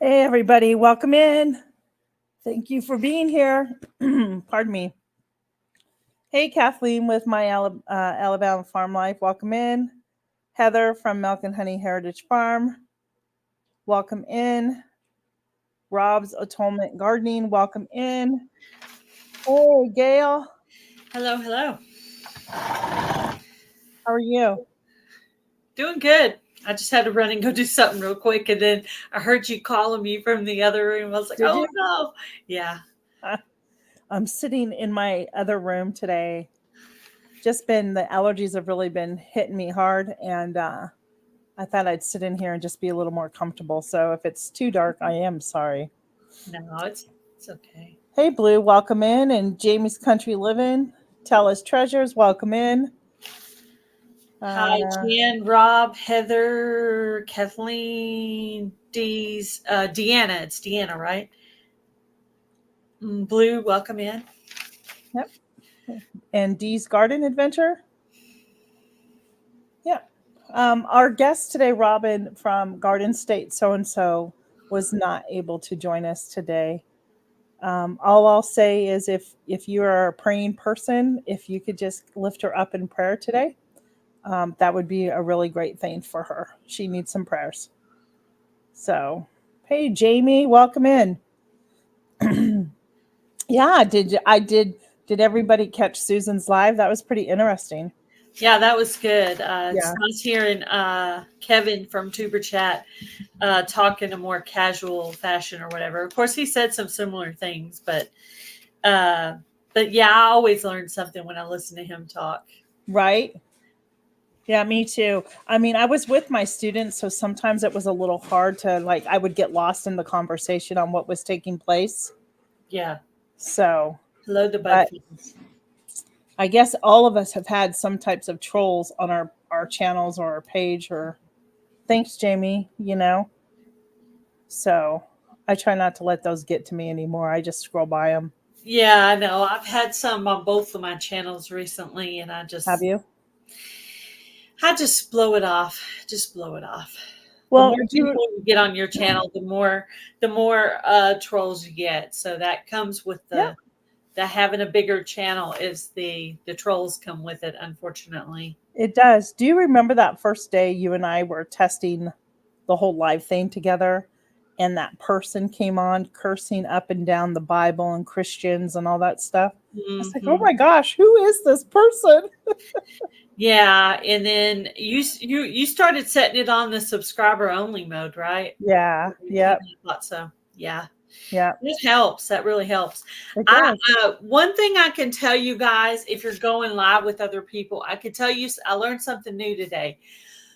Hey, everybody, welcome in. Thank you for being here. Pardon me. Hey, Kathleen with my Alabama Farm Life, welcome in. Heather from Milk and Honey Heritage Farm, welcome in. Rob's Atonement Gardening, welcome in. Hey, Gail. Hello, hello. How are you? Doing good. I just had to run and go do something real quick, and then I heard you calling me from the other room. I was like, Did "Oh you? no!" Yeah. I'm sitting in my other room today. The allergies have really been hitting me hard, and I thought I'd sit in here and just be a little more comfortable. So if it's too dark, I am sorry. No, it's okay. Hey, Blue, welcome in. And Jamie's Country Living, Tell Us Treasures, welcome in. Hi, Jan, Rob, Heather, Kathleen, Dee's, Deanna. It's Deanna, right? Blue, welcome in. Yep. And Dee's Garden Adventure. Yep. Our guest today, Robyn from Garden State So-and-so, was not able to join us today. All I'll say is if you are a praying person, if you could just lift her up in prayer today, that would be a really great thing for her. She needs some prayers. So, hey, Jamie, welcome in. Yeah, did everybody catch Susan's live? That was pretty interesting. Yeah, that was good. Yeah. It's nice hearing Kevin from Tuber Chat talk in a more casual fashion or whatever. Of course, he said some similar things, but yeah, I always learn something when I listen to him talk. Right? Yeah, me too. I mean, I was with my students, so sometimes it was a little hard to I would get lost in the conversation on what was taking place. Yeah. So, Hello, the bug but fiends. I guess all of us have had some types of trolls on our channels or our page or thanks, Jamie, So I try not to let those get to me anymore. I just scroll by them. Yeah, I know. I've had some on both of my channels recently, and I Have you? just blow it off. Just blow it off. Well, The more people you get on your channel, the more trolls you get. So that comes with the having a bigger channel is the trolls come with it, unfortunately. It does. Do you remember that first day you and I were testing the whole live thing together? And that person came on cursing up and down the Bible and Christians and all that stuff. I was like, oh my gosh, who is this person? Yeah, and then you started setting it on the subscriber only mode, right? Yeah. Yeah. I thought so. Yeah. Yeah. It helps. That really helps. It does. One thing I can tell you guys, if you're going live with other people, I can tell you I learned something new today.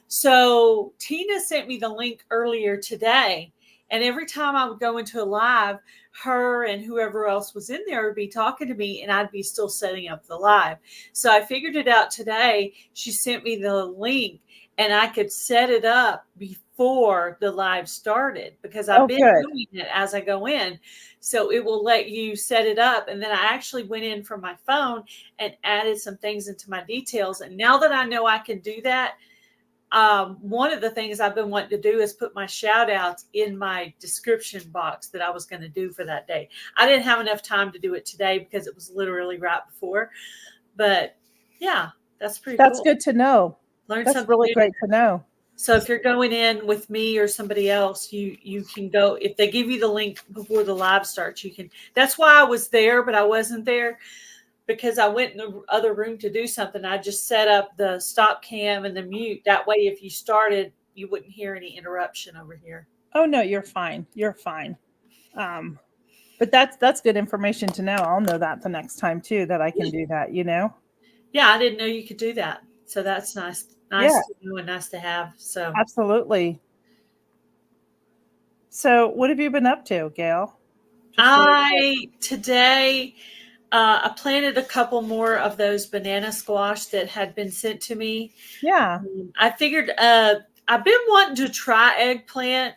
So Tina sent me the link earlier today, and every time I would go into a live, her and whoever else was in there would be talking to me, and I'd be still setting up the live. So I figured it out today. She sent me the link, and I could set it up before the live started because I've been doing it as I go in. So it will let you set it up. And then I actually went in from my phone and added some things into my details. And now that I know I can do that, one of the things I've been wanting to do is put my shout outs in my description box that I was going to do for that day. I didn't have enough time to do it today because it was literally right before. But yeah, that's pretty cool. That's good to know. That's really great to know. So if you're going in with me or somebody else, you can go, if they give you the link before the live starts, you can. That's why I was there, but I wasn't there because I went in the other room to do something. I just set up the stop cam and the mute. That way, if you started, you wouldn't hear any interruption over here. Oh, no, you're fine. You're fine. But that's good information to know. I'll know that the next time too, that I can do that, Yeah, I didn't know you could do that. So that's nice. Nice to know and nice to have. So absolutely. So what have you been up to, Gail? Today I planted a couple more of those banana squash that had been sent to me. Yeah. I figured I've been wanting to try eggplant,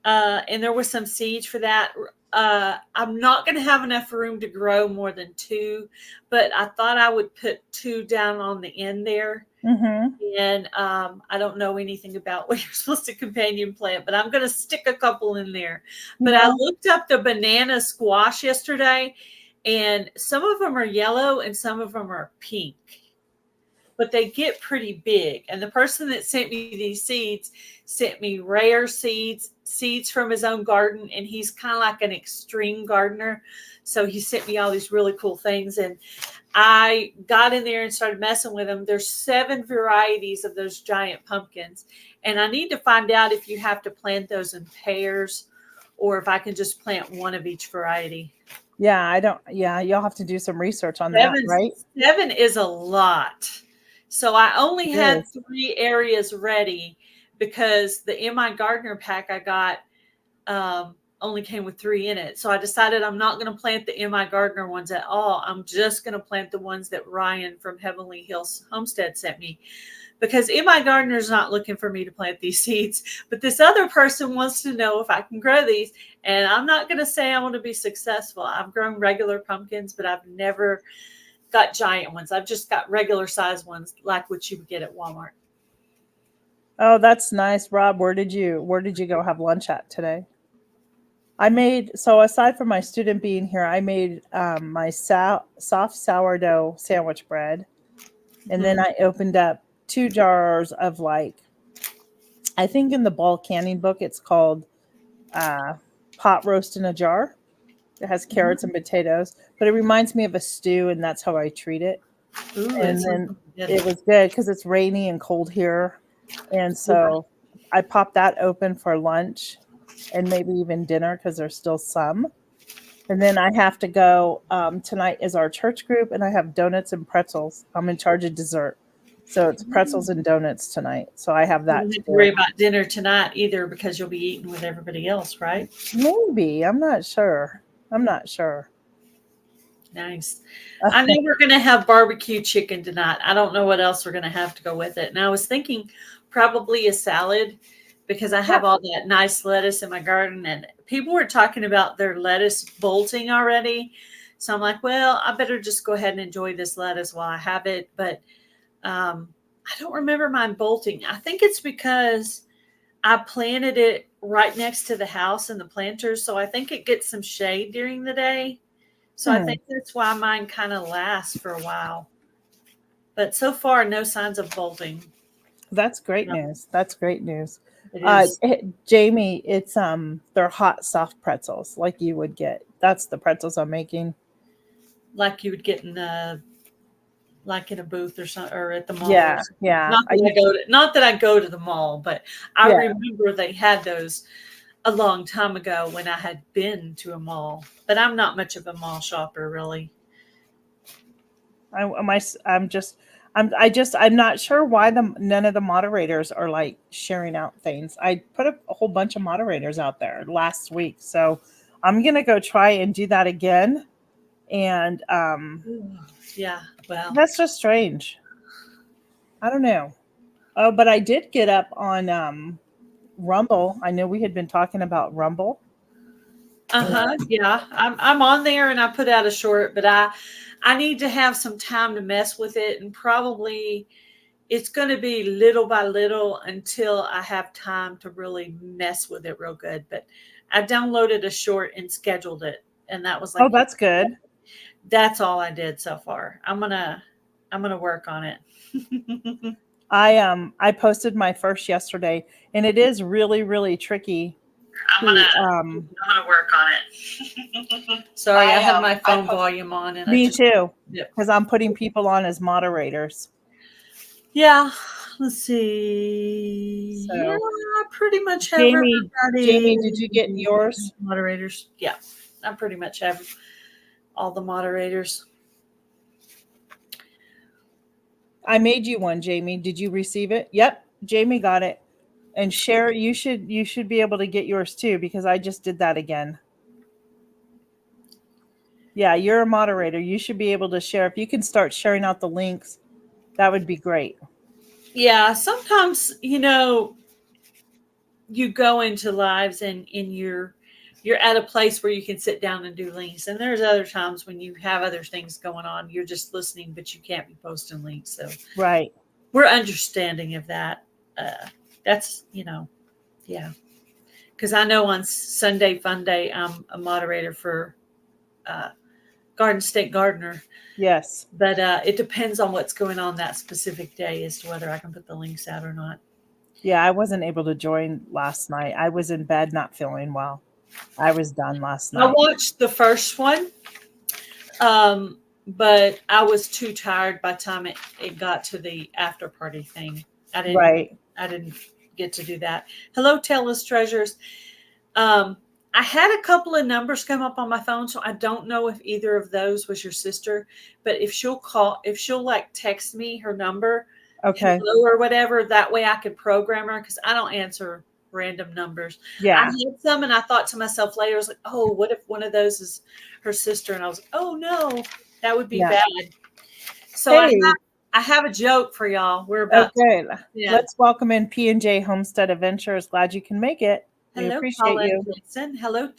and there was some seeds for that. I'm not going to have enough room to grow more than 2, but I thought I would put 2 down on the end there. Mm-hmm. And I don't know anything about what you're supposed to companion plant, but I'm going to stick a couple in there. But I looked up the banana squash yesterday, and some of them are yellow and some of them are pink, but they get pretty big. And the person that sent me these seeds sent me rare seeds from his own garden. And he's kind of like an extreme gardener. So he sent me all these really cool things. And I got in there and started messing with them. There's 7 varieties of those giant pumpkins. And I need to find out if you have to plant those in pairs or if I can just plant one of each variety. Yeah, I don't. Yeah, you'll have to do some research on that, right? 7 is a lot. So I only had Yes. 3 areas ready because the In My Gardener pack I got only came with 3 in it. So I decided I'm not going to plant the In My Gardener ones at all. I'm just going to plant the ones that Ryan from Heavenly Hills Homestead sent me. Because In My Gardener is not looking for me to plant these seeds, but this other person wants to know if I can grow these. And I'm not going to say I want to be successful. I've grown regular pumpkins, but I've never got giant ones. I've just got regular size ones like what you would get at Walmart. Oh, that's nice, Rob. Where did you go have lunch at today? I made, so aside from my student being here, I made my soft sourdough sandwich bread, and then I opened up 2 jars of, like, I think in the bulk canning book it's called pot roast in a jar. It has carrots and potatoes, but it reminds me of a stew, and that's how I treat it. Ooh, And then it was good because it's rainy and cold here, and so I popped that open for lunch and maybe even dinner because there's still some. And then I have to go. Tonight is our church group, and I have donuts and pretzels. I'm in charge of dessert, so it's pretzels and donuts tonight. So I have You that don't to have to worry do. about dinner tonight either because you'll be eating with everybody else, right? Maybe, I'm not sure. I'm not sure. Nice. I know we're going to have barbecue chicken tonight. I don't know what else we're going to have to go with it. And I was thinking probably a salad because I have all that nice lettuce in my garden. And people were talking about their lettuce bolting already. So I'm like, well, I better just go ahead and enjoy this lettuce while I have it. But I don't remember mine bolting. I think it's because I planted it right next to the house and the planters. So I think it gets some shade during the day. So I think that's why mine kind of lasts for a while. But so far, no signs of bolting. That's great news. That's great news. It is Jamie, it's they're hot soft pretzels like you would get. That's the pretzels I'm making. like you would get in a booth or something, or at the mall. Yeah, Or something. yeah. Not that I go to the mall, but I Yeah. remember they had those a long time ago when I had been to a mall. But I'm not much of a mall shopper, really. I'm not sure why none of the moderators are like sharing out things. I put a whole bunch of moderators out there last week, so I'm gonna go try and do that again. And Yeah, well, that's just strange. I don't know. Oh, but I did get up on Rumble. I know we had been talking about Rumble. yeah, I'm on there and I put out a short, but I need to have some time to mess with it, and probably it's going to be little by little until I have time to really mess with it real good. But I downloaded a short and scheduled it, and that was like, Oh, that's good. that's all I did so far. I'm gonna work on it. I posted my first yesterday, and it is really, really tricky. I'm gonna work on it. Sorry, I had my phone volume on, and Me too, Yep. because I'm putting people on as moderators. Yeah, let's see. So, Yeah, I pretty much have Jamie, everybody. did you get yours? Moderators. Yeah, I pretty much have all the moderators. I made you one, Jamie. Did you receive it? Yep, Jamie got it. And share, you should be able to get yours too, because I just did that again. Yeah, you're a moderator. You should be able to share. If you can start sharing out the links, that would be great. Yeah, sometimes you go into lives and you're you're at a place where you can sit down and do links. And there's other times when you have other things going on. You're just listening, but you can't be posting links. So Right. we're understanding of that. That's, yeah. Because I know on Sunday Fun Day, I'm a moderator for Garden State Gardener. Yes. But it depends on what's going on that specific day as to whether I can put the links out or not. Yeah, I wasn't able to join last night. I was in bed not feeling well. I was done last night. I watched the first one, but I was too tired by the time it got to the after party thing. I didn't get to do that. Hello, Tellus Treasures. I had a couple of numbers come up on my phone, so I don't know if either of those was your sister. But if she'll like text me her number, okay, hello or whatever, that way I could program her, because I don't answer random numbers. Yeah. I had some, and I thought to myself later, I was like, oh, what if one of those is her sister? And I was like, oh no, that would be bad. So I have a joke for y'all. We're about Let's welcome in P&J Homestead Adventures. Glad you can make it. We Hello, appreciate Paula you. Jackson. Hello,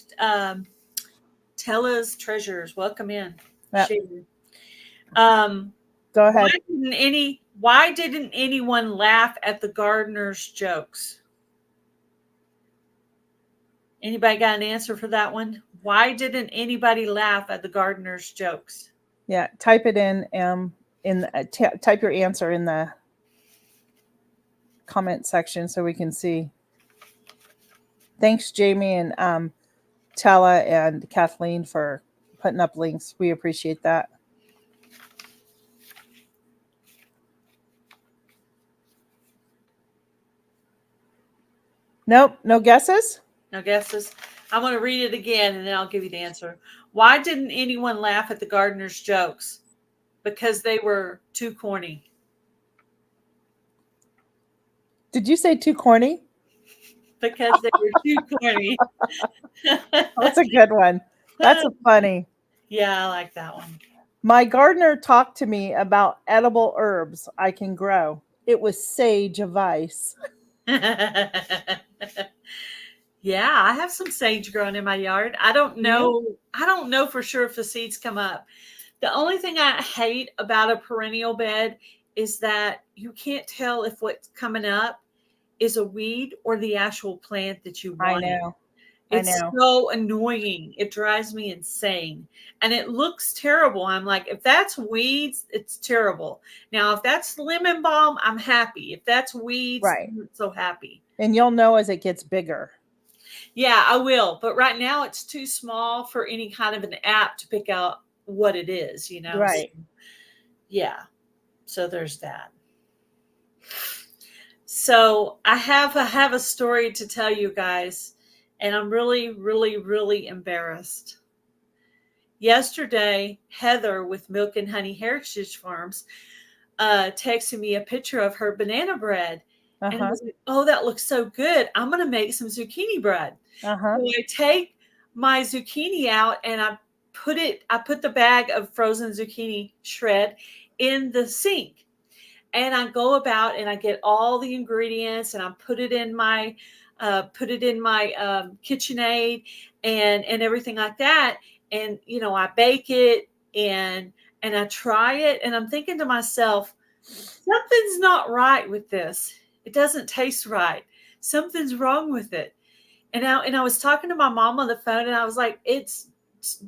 Tella's Treasures. Welcome in. Yep. Go ahead. Why didn't anyone laugh at the gardener's jokes? Anybody got an answer for that one? Why didn't anybody laugh at the gardener's jokes? Yeah, type it in type your answer in the comment section so we can see. Thanks, Jamie and Tella and Kathleen for putting up links. We appreciate that. Nope, no guesses? No guesses. I'm going to read it again, and then I'll give you the answer. Why didn't anyone laugh at the gardener's jokes? Because they were too corny. Did you say too corny? Because they were too corny. That's a good one. That's funny. Yeah, I like that one. My gardener talked to me about edible herbs I can grow. It was sage advice. Yeah, I have some sage growing in my yard. I don't know. Yeah. I don't know for sure if the seeds come up. The only thing I hate about a perennial bed is that you can't tell if what's coming up is a weed or the actual plant that you want. I know. It's so annoying. It drives me insane. And it looks terrible. I'm like, if that's weeds, it's terrible. Now, if that's lemon balm, I'm happy. If that's weeds, I'm not so happy. And you'll know as it gets bigger. Yeah, I will. But right now it's too small for any kind of an app to pick out what it is, Right. So, yeah. So there's that. So I have a story to tell you guys, and I'm really, really, really embarrassed. Yesterday, Heather with Milk and Honey Heritage Farms texted me a picture of her banana bread. And I was like, oh, that looks so good. I'm going to make some zucchini bread. So I take my zucchini out and I put the bag of frozen zucchini shred in the sink. And I go about and I get all the ingredients and I put it in my KitchenAid and everything like that. And, I bake it and I try it. And I'm thinking to myself, something's not right with this. It doesn't taste right. Something's wrong with it. And I was talking to my mom on the phone and I was like, it's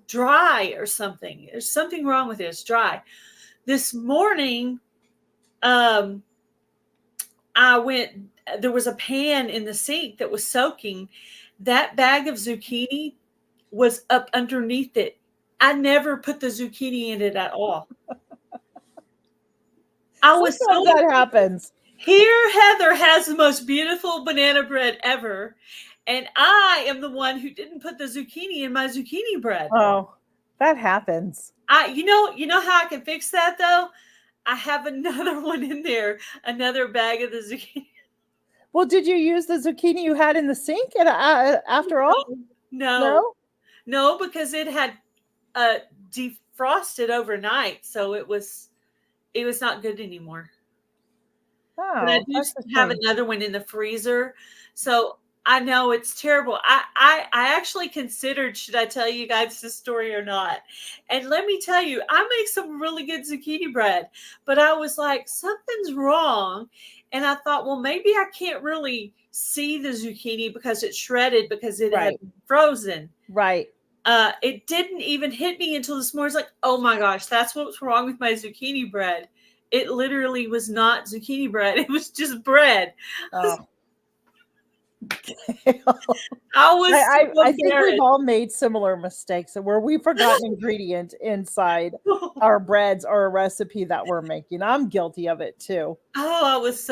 dry or something. There's something wrong with it. It's dry. This morning, there was a pan in the sink that was soaking. That bag of zucchini was up underneath it. I never put the zucchini in it at all. Sometimes that happens. Here, Heather has the most beautiful banana bread ever. And I am the one who didn't put the zucchini in my zucchini bread. Oh, that happens. You know how I can fix that though? I have another one in there, another bag of the zucchini. Well, did you use the zucchini you had in the sink after all? No, because it had defrosted overnight, so it was not good anymore. Oh, but I do have another one in the freezer. So I know it's terrible. I actually considered, should I tell you guys this story or not? And let me tell you, I make some really good zucchini bread, but I was like, something's wrong. And I thought, well, maybe I can't really see the zucchini because it's shredded because it had Right. been frozen. Right. It didn't even hit me until this morning. It's like, oh my gosh, that's what's wrong with my zucchini bread. It literally was not zucchini bread. It was just bread. Oh. I was so I think we've embarrassed. all made similar mistakes where we forgot an ingredient inside our breads or a recipe that we're making. I'm guilty of it too. Oh, I was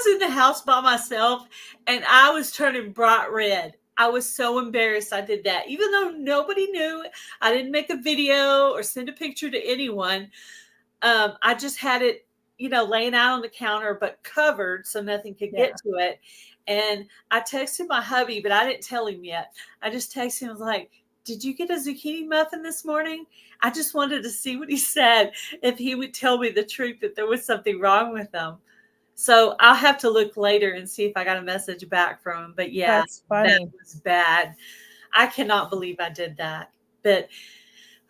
in the house by myself and I was turning bright red. I was so embarrassed I did that. Even though nobody knew, I didn't make a video or send a picture to anyone. I just had it, laying out on the counter, but covered so nothing could Yeah. get to it. And I texted my hubby, but I didn't tell him yet. I just texted him, I was like, did you get a zucchini muffin this morning? I just wanted to see what he said, if he would tell me the truth that there was something wrong with them. So I'll have to look later and see if I got a message back from him. But yeah, That's that funny. was bad. I cannot believe I did that. But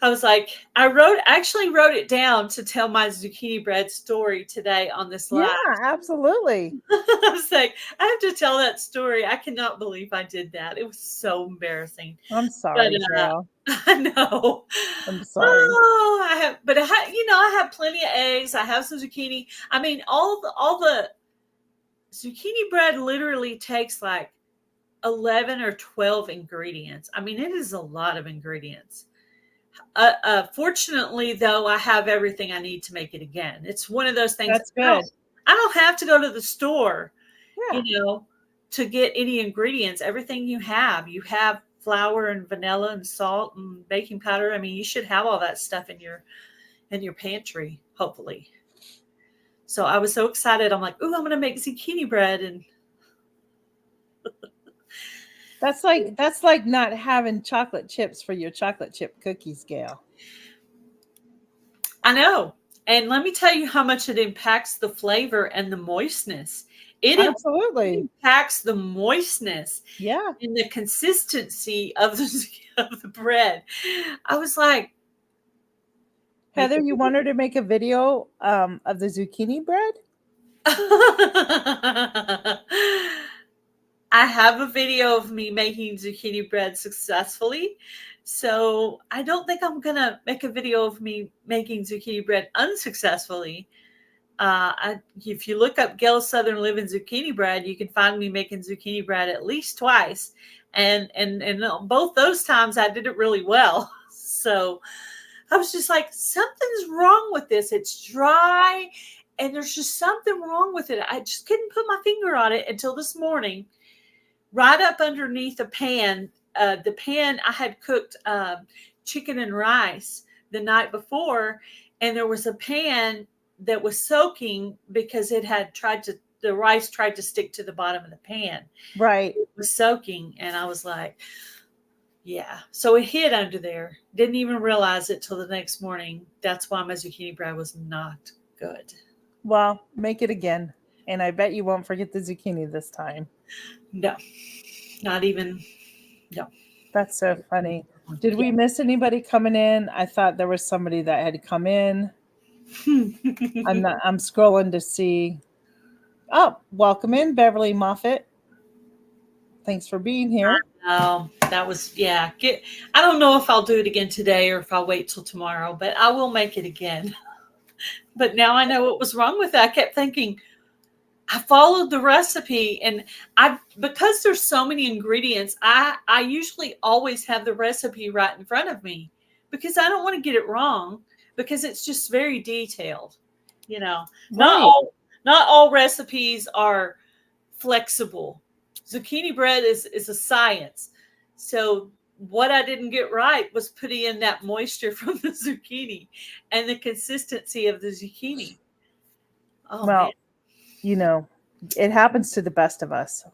I was like, I actually wrote it down to tell my zucchini bread story today on this Yeah, live. absolutely. I was like, I have to tell that story. I cannot believe I did that. It was so embarrassing. I'm But sorry, girl. I know. I'm sorry. Oh, I have plenty of eggs. I have some zucchini. I mean, all the zucchini bread literally takes like 11 or 12 ingredients. I mean, it is a lot of ingredients. Fortunately, though, I have everything I need to make it again. It's one of those things. That's good. I don't have to go to the store, Yeah. to get any ingredients. Everything you have flour and vanilla and salt and baking powder. I mean, you should have all that stuff in your pantry, hopefully. So I was so excited. I'm like, ooh, I'm gonna make zucchini bread. And That's like not having chocolate chips for your chocolate chip cookies, Gail. I know. And let me tell you how much it impacts the flavor and the moistness. It Absolutely. impacts the moistness Yeah. and the consistency of the bread. I was like, Heather, you want her to make a video of the zucchini bread? I have a video of me making zucchini bread successfully. So I don't think I'm going to make a video of me making zucchini bread unsuccessfully. If you look up Gail Southern Living Zucchini Bread, you can find me making zucchini bread at least twice. And both those times I did it really well. So I was just like, something's wrong with this. It's dry and there's just something wrong with it. I just couldn't put my finger on it until this morning, right up underneath a pan. The pan I had cooked chicken and rice the night before, and there was a pan that was soaking because the rice tried to stick to the bottom of the pan. Right. It was soaking, and I was like, yeah. So it hid under there. Didn't even realize it till the next morning. That's why my zucchini bread was not good. Well, make it again. And I bet you won't forget the zucchini this time. No, not even. No. That's so funny. Did we miss anybody coming in? I thought there was somebody that had come in. I'm scrolling to see. Oh, welcome in, Beverly Moffat. Thanks for being here. That was, yeah. I don't know if I'll do it again today or if I'll wait till tomorrow, but I will make it again. But now I know what was wrong with it. I kept thinking, I followed the recipe, and because there's so many ingredients, I usually always have the recipe right in front of me because I don't want to get it wrong, because it's just very detailed. Not Right. not all recipes are flexible. Zucchini bread is a science. So what I didn't get right was putting in that moisture from the zucchini and the consistency of the zucchini. Oh man, Well, it happens to the best of us.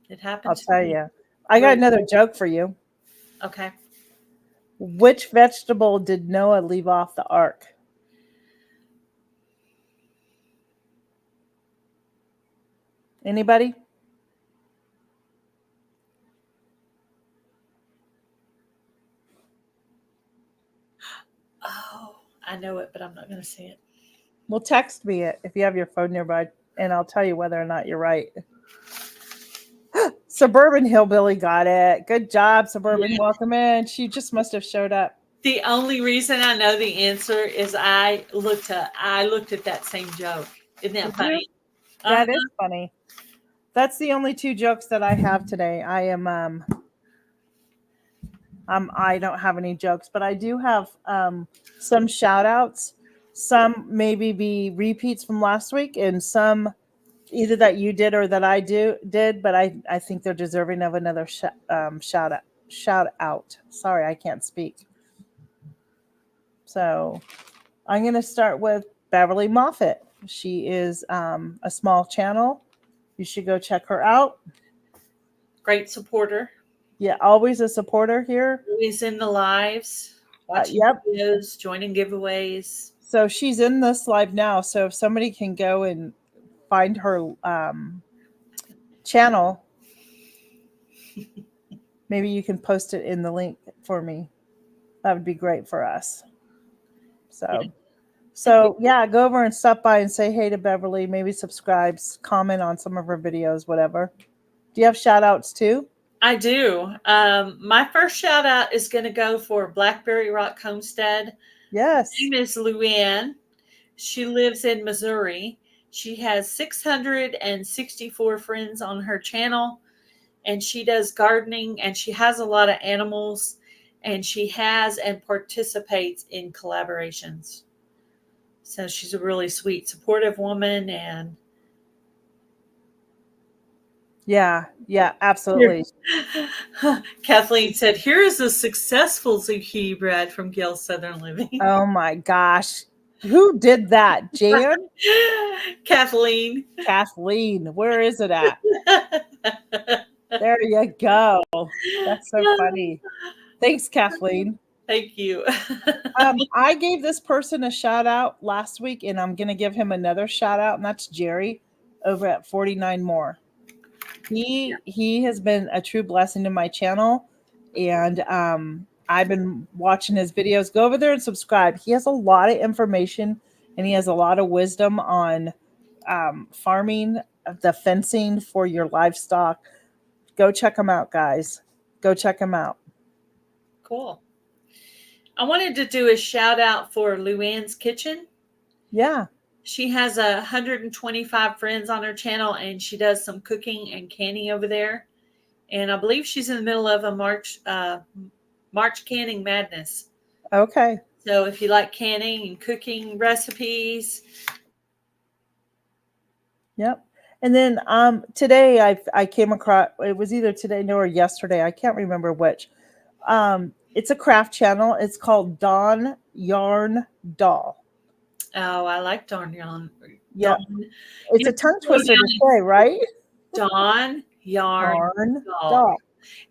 it happened I'll to tell me. you. I got another joke for you. Okay. Which vegetable did Noah leave off the ark? Anybody? I know it, but I'm not going to say it. Well, text me it if you have your phone nearby, and I'll tell you whether or not you're right. Suburban Hillbilly got it. Good job, Suburban. Yeah. Welcome in. She just must have showed up. The only reason I know the answer is I looked at that same joke. Isn't that Did you? funny? That is funny. That's the only two jokes that I have today. I don't have any jokes, but I do have some shout outs. Some maybe be repeats from last week, and some either that you did or that I did, but I think they're deserving of another shout out. Sorry, I can't speak. So I'm going to start with Beverly Moffett. She is a small channel. You should go check her out. Great supporter. Yeah, always a supporter here. Always in the lives, watching Yep. videos, joining giveaways. So she's in this live now. So if somebody can go and find her channel, maybe you can post it in the link for me. That would be great for us. So yeah, go over and stop by and say hey to Beverly. Maybe subscribe, comment on some of her videos, whatever. Do you have shout outs too? I do. My first shout out is going to go for Blackberry Rock Homestead. Yes. Her name is Luann. She lives in Missouri. She has 664 friends on her channel, and she does gardening, and she has a lot of animals, and she has and participates in collaborations. So she's a really sweet, supportive woman, and yeah, absolutely. Kathleen said, "Here is a successful zucchini bread from Gail Southern Living." Oh my gosh. Who did that? Jan? Kathleen. Where is it at? There you go. That's so funny. Thanks, Kathleen. Thank you. I gave this person a shout out last week, and I'm going to give him another shout out, and that's Jerry over at 49 More. He has been a true blessing to my channel, and I've been watching his videos. Go over there and subscribe. He has a lot of information, and he has a lot of wisdom on farming, the fencing for your livestock. Go check him out, guys. Go check him out. Cool. I wanted to do a shout out for Luann's Kitchen. Yeah. She has 125 friends on her channel, and she does some cooking and canning over there. And I believe she's in the middle of a March canning madness. Okay. So if you like canning and cooking recipes. Yep. And then today I came across, it was either today or yesterday, I can't remember which. It's a craft channel. It's called Dawn Yarn Doll. Oh, I like Dawn Yarn. Yeah. It's a tongue twister to say, right? Dawn Yarn Doll.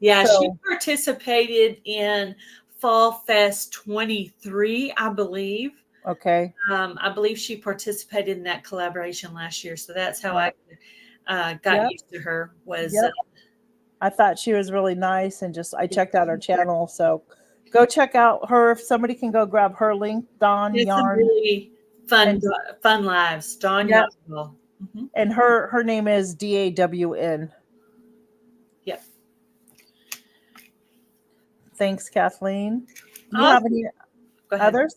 Yeah, so, she participated in Fall Fest 23, I believe. Okay. I believe she participated in that collaboration last year. So that's how I got used to her. I thought she was really nice, and I checked out her channel. So go check out her. If somebody can go grab her link, Dawn Yarn. Really fun lives. Dawn Yarn. Mm-hmm. And her name is DAWN. Yep. Thanks, Kathleen. Do you have any others?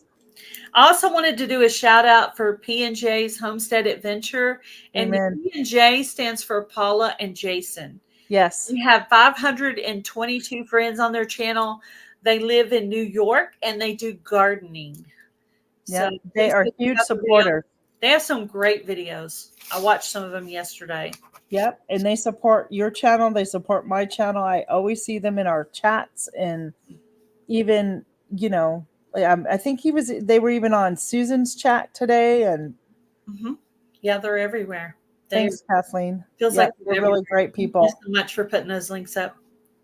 I also wanted to do a shout out for P&J's Homestead Adventure. And P&J stands for Paula and Jason. Yes. We have 522 friends on their channel. They live in New York, and they do gardening. Yeah, so they are huge supporters. They have some great videos. I watched some of them yesterday. Yep, and they support your channel. They support my channel. I always see them in our chats, and even, I think they were even on Susan's chat today. And yeah, they're everywhere. Thanks, Kathleen. Feels like they're really great people. Thank you so much for putting those links up.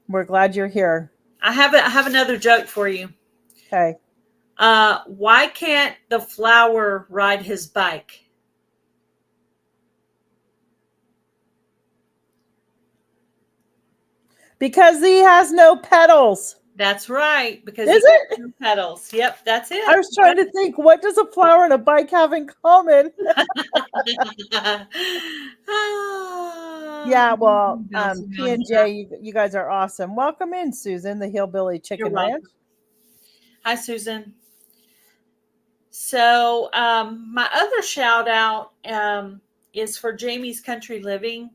We're glad you're here. I have another joke for you. Okay. Why can't the flower ride his bike? Because he has no pedals. That's right, because Is he got it? two petals. Yep, that's it. I was trying to think, what does a flower and a bike have in common? Yeah, well, Bouncing P around and here. J, you guys are awesome. Welcome in, Susan, the Hillbilly You're Chicken Ranch. welcome. Hi, Susan. So, my other shout out is for Jamie's Country Living.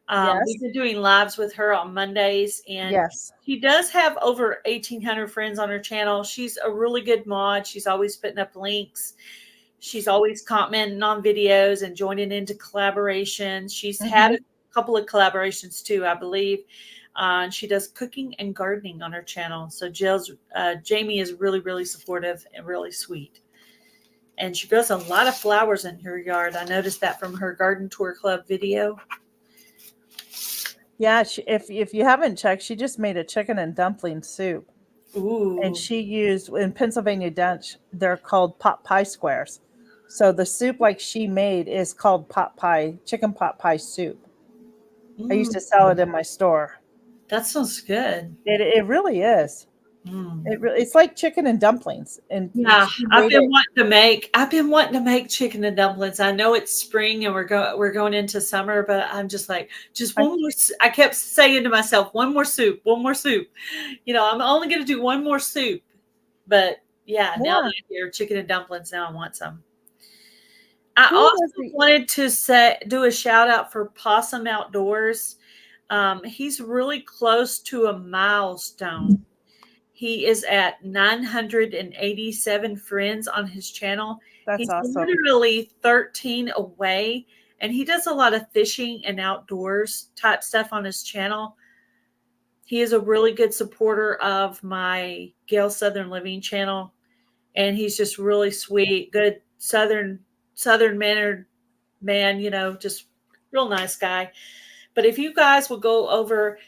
We've Yes, been doing lives with her on Mondays, and yes. she does have over 1,800 friends on her channel. She's a really good mod. She's always putting up links. She's always commenting on videos and joining into collaborations. She's had Hmm. a couple of collaborations too, I believe. And she does cooking and gardening on her channel. So Jamie is really, really supportive and really sweet. And she grows a lot of flowers in her yard. I noticed that from her garden tour club video. Yeah, if you haven't checked, she just made a chicken and dumpling soup. And Ooh. she used, in Pennsylvania Dutch, they're called pot pie squares. So the soup like she made is called pot pie, chicken pot pie soup. I used Mm, to sell it in my store. that sounds good. It really is. Mm. It's like chicken and dumplings, and Yeah, she made it. I've been wanting to make chicken and dumplings. I know it's spring and we're going into summer, but I'm just like, just I, one more. I kept saying to myself, one more soup, one more soup. I'm only going to do one more soup. But yeah, now that yeah. I hear chicken and dumplings, now I want some. I Who was also the? wanted to do a shout out for Possum Outdoors. He's really close to a milestone. He is at 987 friends on his channel. That's He's awesome. literally 13 away, and he does a lot of fishing and outdoors type stuff on his channel. He is a really good supporter of my Gail Southern Living channel, and he's just really sweet, good Southern mannered man, just real nice guy. But if you guys will go over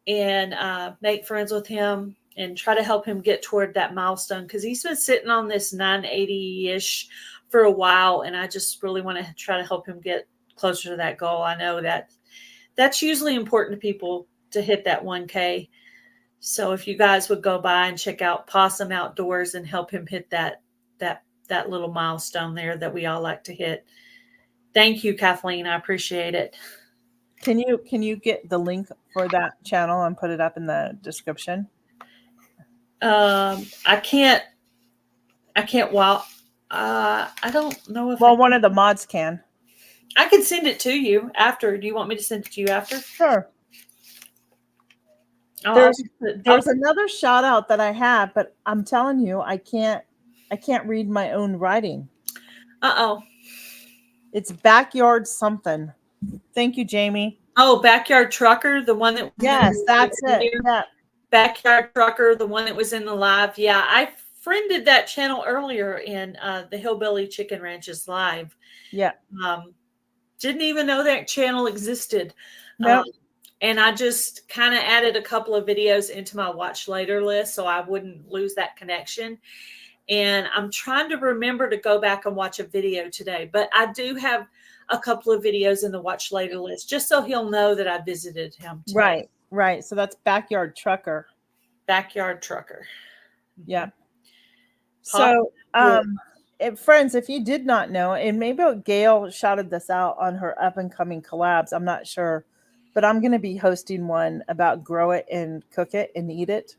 and make friends with him and try to help him get toward that milestone, because he's been sitting on this 980-ish for a while, and I just really want to try to help him get closer to that goal. I know that that's usually important to people to hit that 1K. So if you guys would go by and check out Possum Outdoors and help him hit that little milestone there that we all like to hit. Thank you, Kathleen. I appreciate it. Can you get the link for that channel and put it up in the description? I can't. Well, I don't know if Well, one of the mods can. I can send it to you after. Do you want me to send it to you after? Sure. I'll, There's another shout out that I have, but I'm telling you, I can't read my own writing. Uh-oh. It's backyard something. Thank you, Jamie. Oh, Backyard Trucker, the one that was Yes, that's it. Yeah. Backyard Trucker, the one that was in the live. Yeah, I friended that channel earlier in the Hillbilly Chicken Ranches live. Yeah. Didn't even know that channel existed. Nope. And I just kind of added a couple of videos into my watch later list so I wouldn't lose that connection. And I'm trying to remember to go back and watch a video today, but I do have a couple of videos in the watch later list just so he'll know that I visited him today. Right. So that's Backyard Trucker. Backyard Trucker. Yeah. So, friends, if you did not know, and maybe Gail shouted this out on her up and coming collabs, I'm not sure, but I'm going to be hosting one about grow it and cook it and eat it.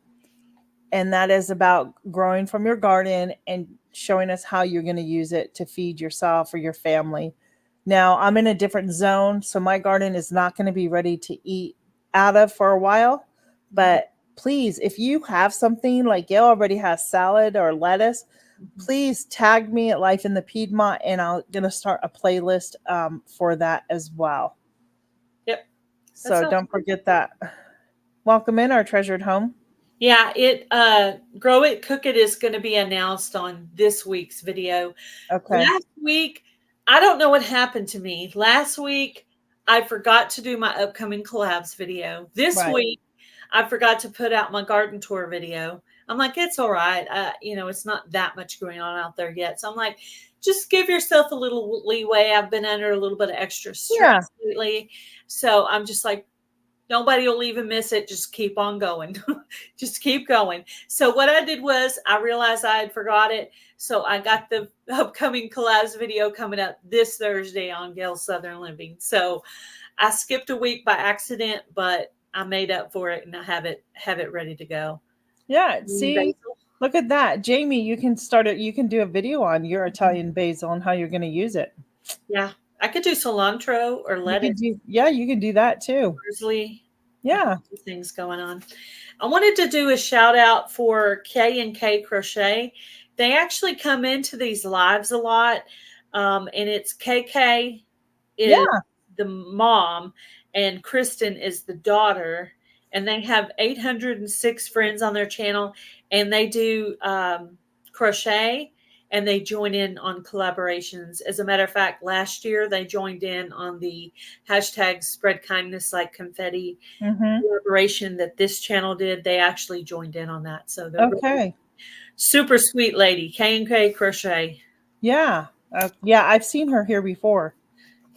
And that is about growing from your garden and showing us how you're going to use it to feed yourself or your family. Now, I'm in a different zone, so my garden is not going to be ready to eat out of for a while. But please, if you have something like Gail already has salad or lettuce, please tag me at Life in the Piedmont, and I'm going to start a playlist for that as well. Yep. So don't forget that. Welcome in our treasured home. Yeah, Grow It, Cook It is going to be announced on this week's video. Okay. Last week, I don't know what happened to me. Last week, I forgot to do my upcoming collabs video. This week, I forgot to put out my garden tour video. I'm like, it's all right. It's not that much going on out there yet. So I'm like, just give yourself a little leeway. I've been under a little bit of extra stress lately. So I'm just like, Nobody will even miss it. Just keep on going. Just keep going. So what I did was I realized I had forgot it. So I got the upcoming collabs video coming up this Thursday on Gail's Southern Living. So I skipped a week by accident, but I made up for it and I have it ready to go. Yeah, see, look at that. Jamie, you can start it. You can do a video on your Italian basil and how you're going to use it. Yeah. I could do cilantro or lettuce. You can do that too. Parsley. Yeah. Things going on. I wanted to do a shout out for K&K Crochet. They actually come into these lives a lot. And it's KK is the mom and Kristen is the daughter. And they have 806 friends on their channel. And they do crochet and they join in on collaborations. As a matter of fact, last year they joined in on the hashtag spread kindness like confetti collaboration that this channel did. They actually joined in on that. So they're really super sweet lady, K&K Crochet. Yeah. Yeah, I've seen her here before.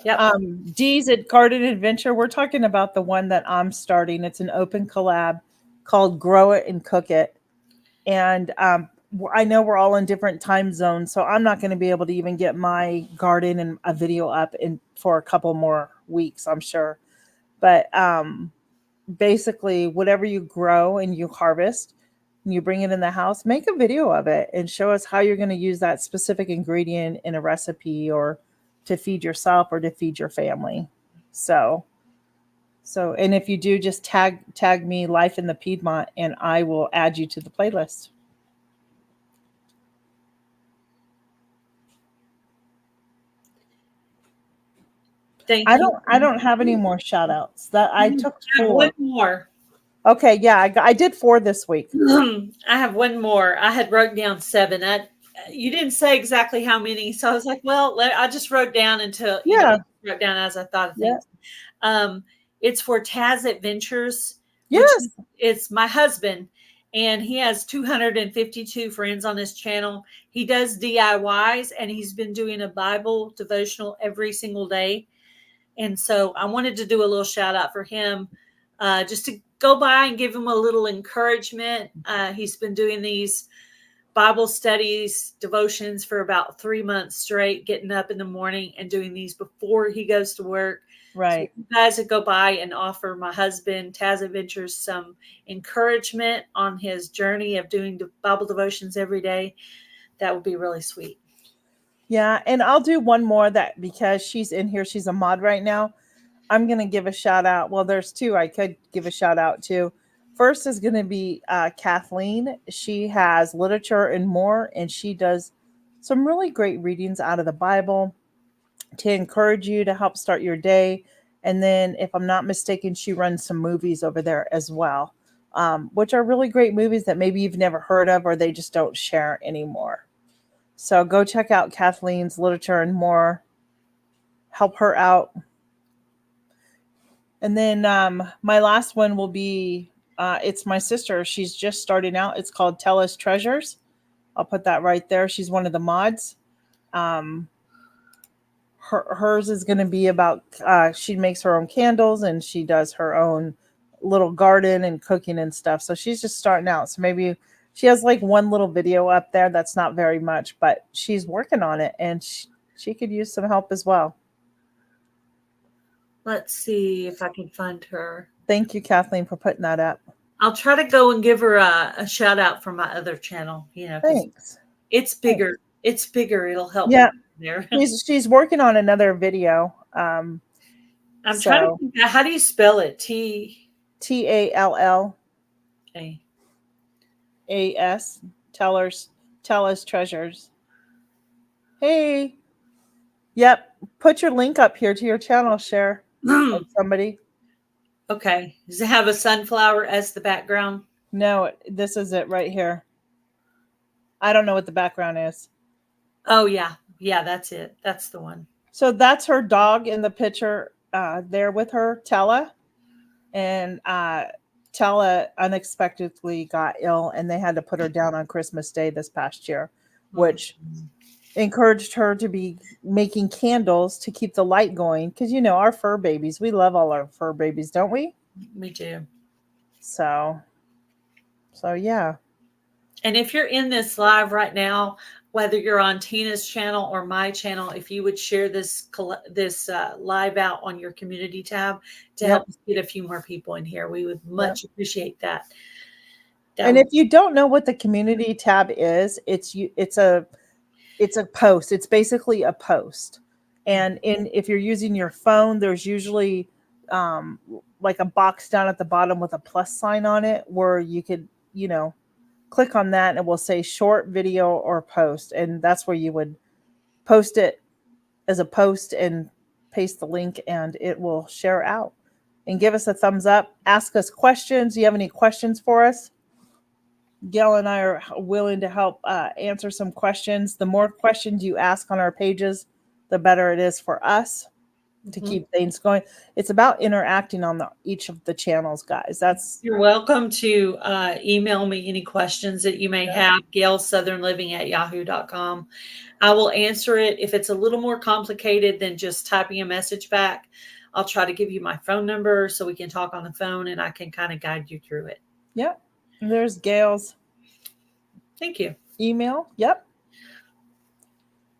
Yep. Dee's at Garden Adventure. We're talking about the one that I'm starting. It's an open collab called Grow It and Cook It. And I know we're all in different time zones, so I'm not going to be able to even get my garden and a video up for a couple more weeks, I'm sure. But basically, whatever you grow and you harvest, and you bring it in the house, make a video of it and show us how you're going to use that specific ingredient in a recipe or to feed yourself or to feed your family. So, and if you do, just tag me Life in the Piedmont and I will add you to the playlist. Thank you. I don't have any more shout outs. That I took 4. One more. Okay, yeah, I did 4 this week. I have one more. I had wrote down 7. You didn't say exactly how many, so I was like, well, I just wrote down until wrote down as I thought of things. Yeah. It's for Taz Adventures. Yes, it's my husband, and he has 252 friends on his channel. He does DIYs, and he's been doing a Bible devotional every single day. And so I wanted to do a little shout out for him, just to go by and give him a little encouragement. He's been doing these Bible studies, devotions for about 3 months straight, getting up in the morning and doing these before he goes to work. Right. So you guys would go by and offer my husband, Taz Adventures, some encouragement on his journey of doing Bible devotions every day. That would be really sweet. Yeah, and I'll do one more that because she's in here, she's a mod right now. I'm going to give a shout out. Well, there's 2 I could give a shout out to. First is going to be Kathleen. She has Literature and More, and she does some really great readings out of the Bible to encourage you to help start your day. And then, if I'm not mistaken, she runs some movies over there as well, which are really great movies that maybe you've never heard of or they just don't share anymore. So go check out Kathleen's Literature and More. Help her out. And then my last one will be, it's my sister. She's just starting out. It's called Tell Us Treasures. I'll put that right there. She's one of the mods. Hers is going to be about, she makes her own candles and she does her own little garden and cooking and stuff. So she's just starting out. So maybe she has like one little video up there. That's not very much, but she's working on it and she could use some help as well. Let's see if I can find her. Thank you, Kathleen, for putting that up. I'll try to go and give her a shout out from my other channel. Thanks. It's bigger. Thanks. It's bigger. It'll help. Yeah. There. She's working on another video. I'm trying to think, how do you spell it? TALL. Okay. AS. Tell us treasures. Hey. Yep. Put your link up here to your channel, share. Somebody. Okay. Does it have a sunflower as the background? No, this is it right here. I don't know what the background is. Oh, yeah. Yeah, that's it. That's the one. So that's her dog in the picture there with her, Tella. And Tella unexpectedly got ill and they had to put her down on Christmas Day this past year, which encouraged her to be making candles to keep the light going. Because, our fur babies, we love all our fur babies, don't we? Me too. So yeah. And if you're in this live right now, whether you're on Tina's channel or my channel, if you would share this live out on your community tab to Yep. help us get a few more people in here, we would Yep. much appreciate that. And if you don't know what the community tab is, it's a post. It's basically a post. And if you're using your phone, there's usually um, like a box down at the bottom with a plus sign on it where you could, click on that and it will say short video or post. And that's where you would post it as a post and paste the link and it will share out. And give us a thumbs up. Ask us questions. Do you have any questions for us? Gail and I are willing to help answer some questions. The more questions you ask on our pages, the better it is for us to keep things going. It's about interacting on each of the channels, guys. You're welcome to email me any questions that you may have, gailsouthernliving@yahoo.com. I will answer it. If it's a little more complicated than just typing a message back, I'll try to give you my phone number so we can talk on the phone and I can kind of guide you through it. Yep. And there's Gail's. Thank you. Email. Yep.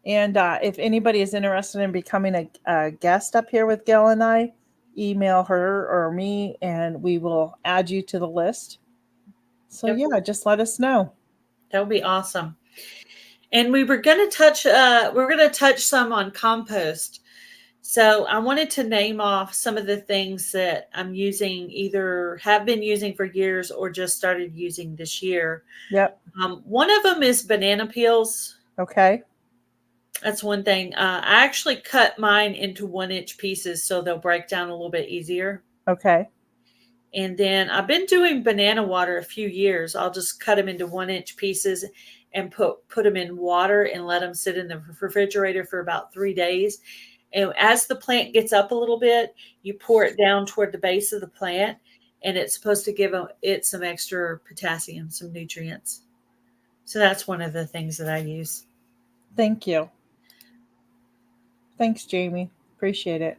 And if anybody is interested in becoming a guest up here with Gail and I, email her or me and we will add you to the list. So yeah, just let us know. That would be awesome. And we were going to touch some on compost. So I wanted to name off some of the things that I'm using, either have been using for years or just started using this year. Yep. One of them is banana peels. Okay. That's one thing. I actually cut mine into 1-inch pieces so they'll break down a little bit easier. Okay. And then I've been doing banana water a few years. I'll just cut them into 1-inch pieces and put them in water and let them sit in the refrigerator for about 3 days. And as the plant gets up a little bit, you pour it down toward the base of the plant, and it's supposed to give it some extra potassium, some nutrients. So that's one of the things that I use. Thank you. Thanks, Jamie. Appreciate it.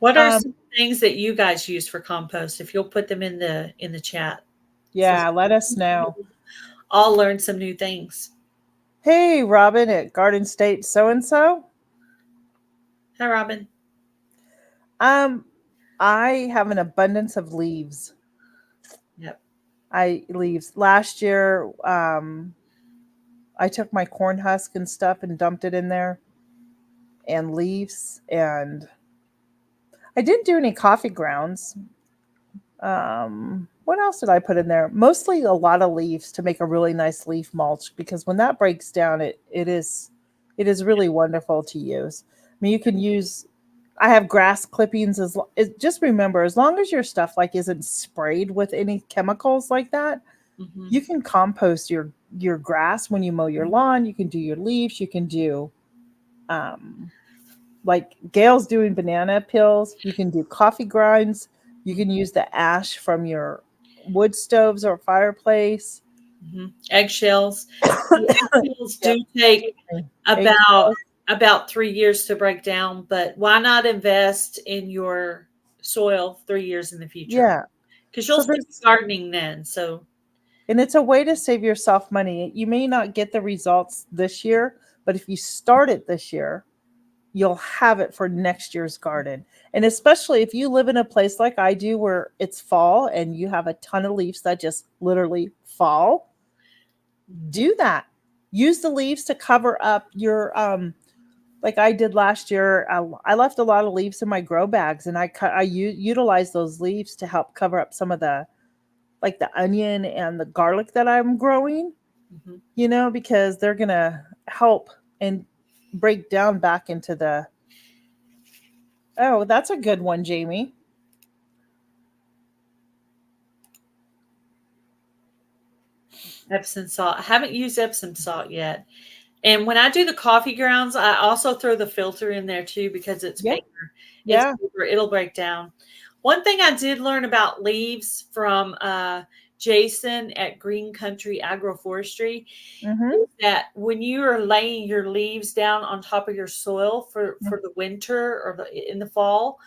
What are some things that you guys use for compost? If you'll put them in the chat. Yeah, let us know. I'll learn some new things. Hey, Robyn at Garden State so-and-so. Hi, Robyn. I have an abundance of leaves. Yep. Leaves. Last year, I took my corn husk and stuff and dumped it in there and leaves. And I didn't do any coffee grounds. What else did I put in there? Mostly a lot of leaves to make a really nice leaf mulch, because when that breaks down, it is really wonderful to use. I mean, you can use, I have grass clippings just remember, as long as your stuff like isn't sprayed with any chemicals like that, you can compost your grass when you mow your lawn. You can do your leaves. You can do, like Gail's doing banana peels. You can do coffee grinds. You can use the ash from your wood stoves or fireplace. Eggshells. Eggshells do take about 3 years to break down, but why not invest in your soil 3 years in the future? Yeah, because you'll start gardening then. So, and it's a way to save yourself money. You may not get the results this year, but if you start it this year, you'll have it for next year's garden. And especially if you live in a place like I do where it's fall and you have a ton of leaves that just literally fall, do that. Use the leaves to cover up your like I did last year. I left a lot of leaves in my grow bags, and I utilized those leaves to help cover up some of the, like the onion and the garlic that I'm growing, because they're going to help and break down back into the, oh, that's a good one, Jamie. Epsom salt. I haven't used Epsom salt yet. And when I do the coffee grounds, I also throw the filter in there too, because it's paper. Yeah. It's paper. It'll break down. One thing I did learn about leaves from Jason at Green Country Agroforestry is that when you are laying your leaves down on top of your soil for the winter or in the fall,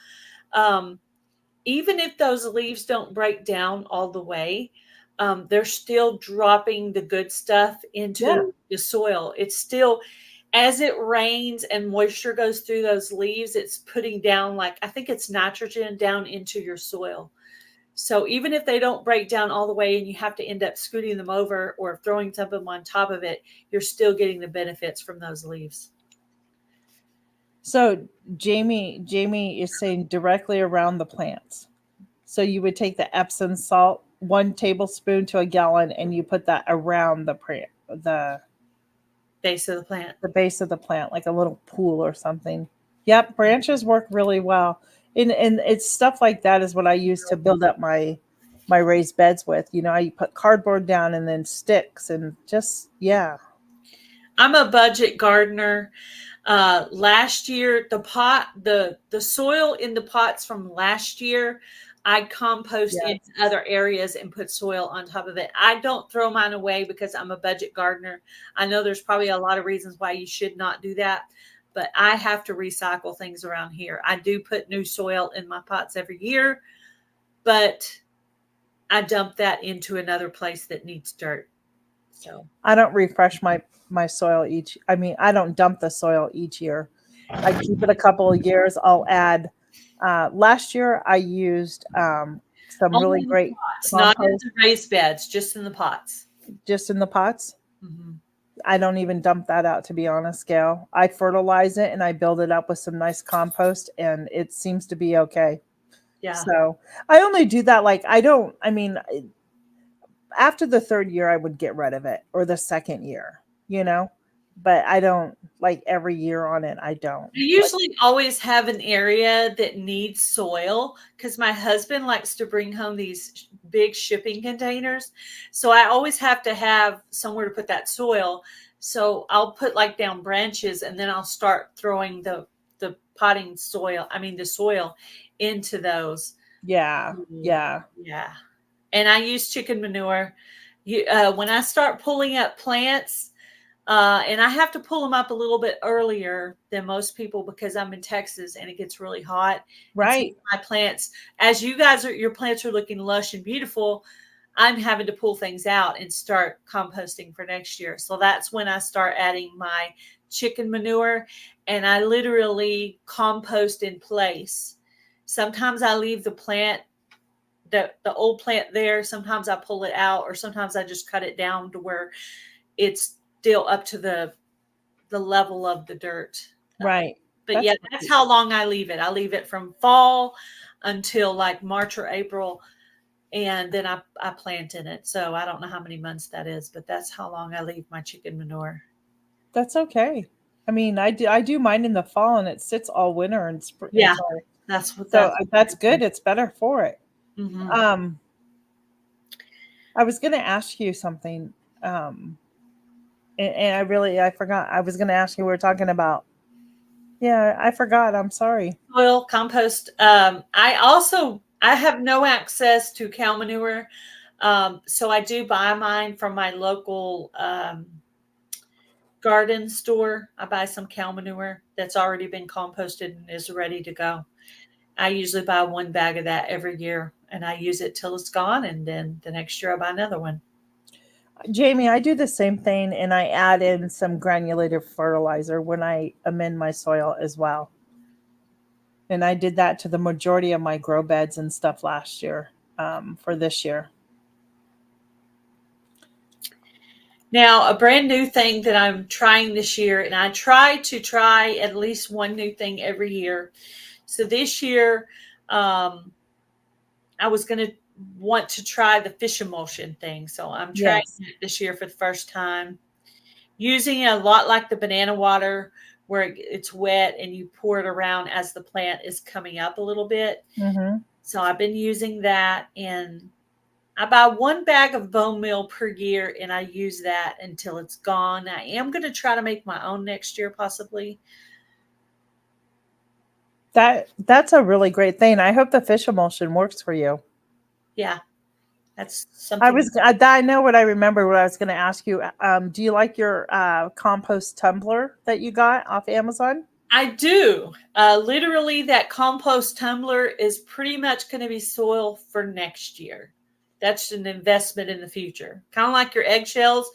even if those leaves don't break down all the way, they're still dropping the good stuff Yeah. into the soil. It's still, as it rains and moisture goes through those leaves, it's putting down, like, I think it's nitrogen down into your soil. So even if they don't break down all the way and you have to end up scooting them over or throwing something on top of it, you're still getting the benefits from those leaves. So Jamie is saying directly around the plants. So you would take the Epsom salt, 1 tablespoon to a gallon, and you put that around the Base of the plant. the base of the plant, like a little pool or something. Yep, branches work really well. And it's stuff like that is what I use to build up my raised beds with. You know, I put cardboard down and then sticks and just yeah. I'm a budget gardener. Last year, the soil in the pots from last year, I compost Yes. into other areas and put soil on top of it. I don't throw mine away because I'm a budget gardener. I know there's probably a lot of reasons why you should not do that, but I have to recycle things around here. I do put new soil in my pots every year, but I dump that into another place that needs dirt. So I don't refresh my soil I don't dump the soil each year. I keep it a couple of years. I'll add last year I used some only really in the great pots, not in compost the raised beds, just in the pots. just in the pots. Mm-hmm. I don't even dump that out, to be honest, Gail. I fertilize it and I build it up with some nice compost, and it seems to be okay. Yeah. So I only do that like I don't. I mean, after the third year, I would get rid of it, or the second year, you know. But I don't like every year on it. I don't. I usually always have an area that needs soil because my husband likes to bring home these big shipping containers. So I always have to have somewhere to put that soil. So I'll put like down branches and then I'll start throwing the potting soil, I mean the soil into those. Yeah, yeah, Yeah. And I use chicken manure. When I start pulling up plants, and I have to pull them up a little bit earlier than most people because I'm in Texas and it gets really hot. And so right. my plants, as your plants are looking lush and beautiful, I'm having to pull things out and start composting for next year. So that's when I start adding my chicken manure, and I literally compost in place. Sometimes I leave the plant, the old plant there. Sometimes I pull it out, or sometimes I just cut it down to where it's still up to the level of the dirt. Right. But That's yeah, that's how long I leave it. I leave it from fall until like March or April, and then I plant in it. So I don't know how many months that is, but that's how long I leave my chicken manure. that's okay. I mean, I do mine in the fall, and it sits all winter and spring. Yeah, that's what So that's. that's good. It's better for it. Mm-hmm. Um, I was going to ask you something. And I forgot. I was going to ask you. We were talking about. Yeah, I forgot. I'm sorry. Soil compost. I have no access to cow manure, so I do buy mine from my local garden store. I buy some cow manure that's already been composted and is ready to go. I usually buy one bag of that every year, and I use it till it's gone, and then the next year I buy another one. Jamie, I do the same thing, and I add in some granulated fertilizer when I amend my soil as well. And I did that to the majority of my grow beds and stuff last year, for this year. Now, a brand new thing that I'm trying this year, and I try to try at least one new thing every year. So this year, I was going to want to try the fish emulsion thing. So I'm trying Yes. it this year for the first time, using it a lot like the banana water, where it's wet and you pour it around as the plant is coming up a little bit. Mm-hmm. So I've been using that, and I buy one bag of bone meal per year, and I use that until it's gone. I am going to try to make my own next year, possibly. That's a really great thing. I hope the fish emulsion works for you. Yeah, that's I something. was I know what I remember. What I was going to ask you. Do you like your compost tumbler that you got off Amazon? I do. Literally, that compost tumbler is pretty much going to be soil for next year. That's an investment in the future. Kind of like your eggshells.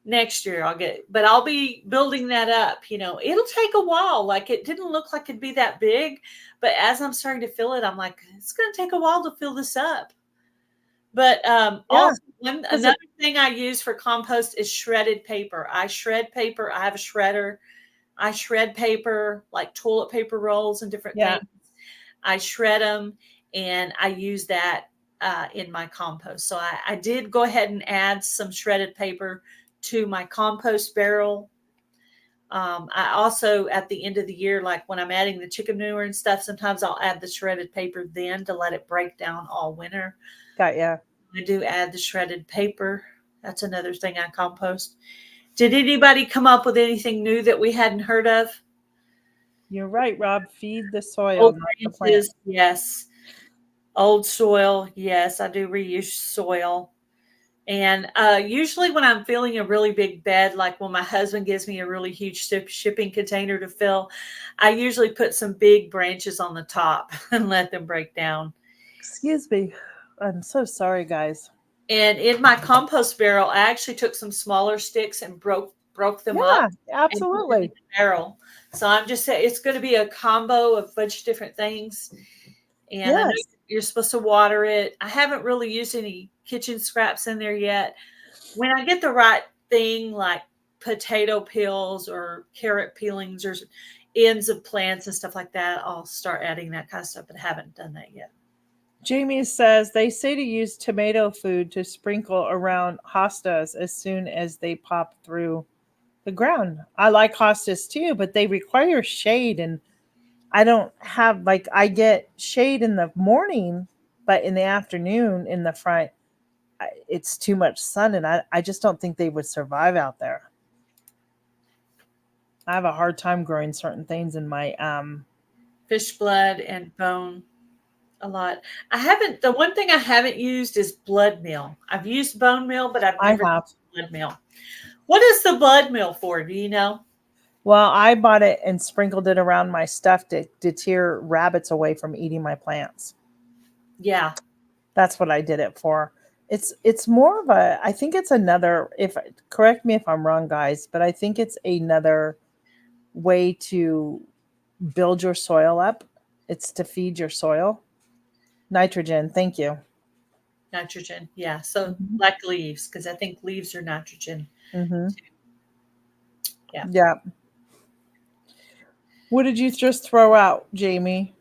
Next year I'll get, but I'll be building that up. It'll take a while. Like, it didn't look like it'd be that big, but as I'm starting to fill it, I'm like, it's going to take a while to fill this up. But Yeah, also, another thing I use for compost is shredded paper. I shred paper. I have a shredder. I shred paper, like toilet paper rolls and different things. I shred them, and I use that in my compost. So I did go ahead and add some shredded paper to my compost barrel. I also, at the end of the year, like when I'm adding the chicken manure and stuff, sometimes I'll add the shredded paper then to let it break down all winter. Got ya. I do add the shredded paper. That's another thing I compost. Did anybody come up with anything new that we hadn't heard of? You're right, Rob. Feed the soil, Old not the plant. branches, yes. Old soil, yes. I do reuse soil. And usually when I'm filling a really big bed, like when my husband gives me a really huge shipping container to fill, I usually put some big branches on the top and let them break down. Excuse me. I'm so sorry, guys. And in my compost barrel, I actually took some smaller sticks and broke them up. Yeah, absolutely. And put them in the barrel. So I'm just saying it's going to be a combo of a bunch of different things. And I know Yes. you're supposed to water it. I haven't really used any kitchen scraps in there yet. When I get the right thing, like potato peels or carrot peelings or ends of plants and stuff like that, I'll start adding that kind of stuff, but I haven't done that yet. Jamie says they say to use tomato food to sprinkle around hostas as soon as they pop through the ground. I like hostas too, but they require shade, and I don't have, like, I get shade in the morning, but in the afternoon in the front, it's too much sun, and I just don't think they would survive out there. I have a hard time growing certain things in my Fish blood and bone a lot. The one thing I haven't used is blood meal. I've used bone meal, but I've I never have. used blood meal. What is the blood meal for? Do you know? Well, I bought it and sprinkled it around my stuff to deter rabbits away from eating my plants. Yeah. That's what I did it for. It's more of a, I think it's another, if correct me if I'm wrong, guys, but I think it's another way to build your soil up. It's to feed your soil. Nitrogen, thank you. Nitrogen. Yeah. So Mm-hmm. like leaves, because I think leaves are nitrogen. Mm-hmm. Yeah. Yeah. What did you just throw out, Jamie?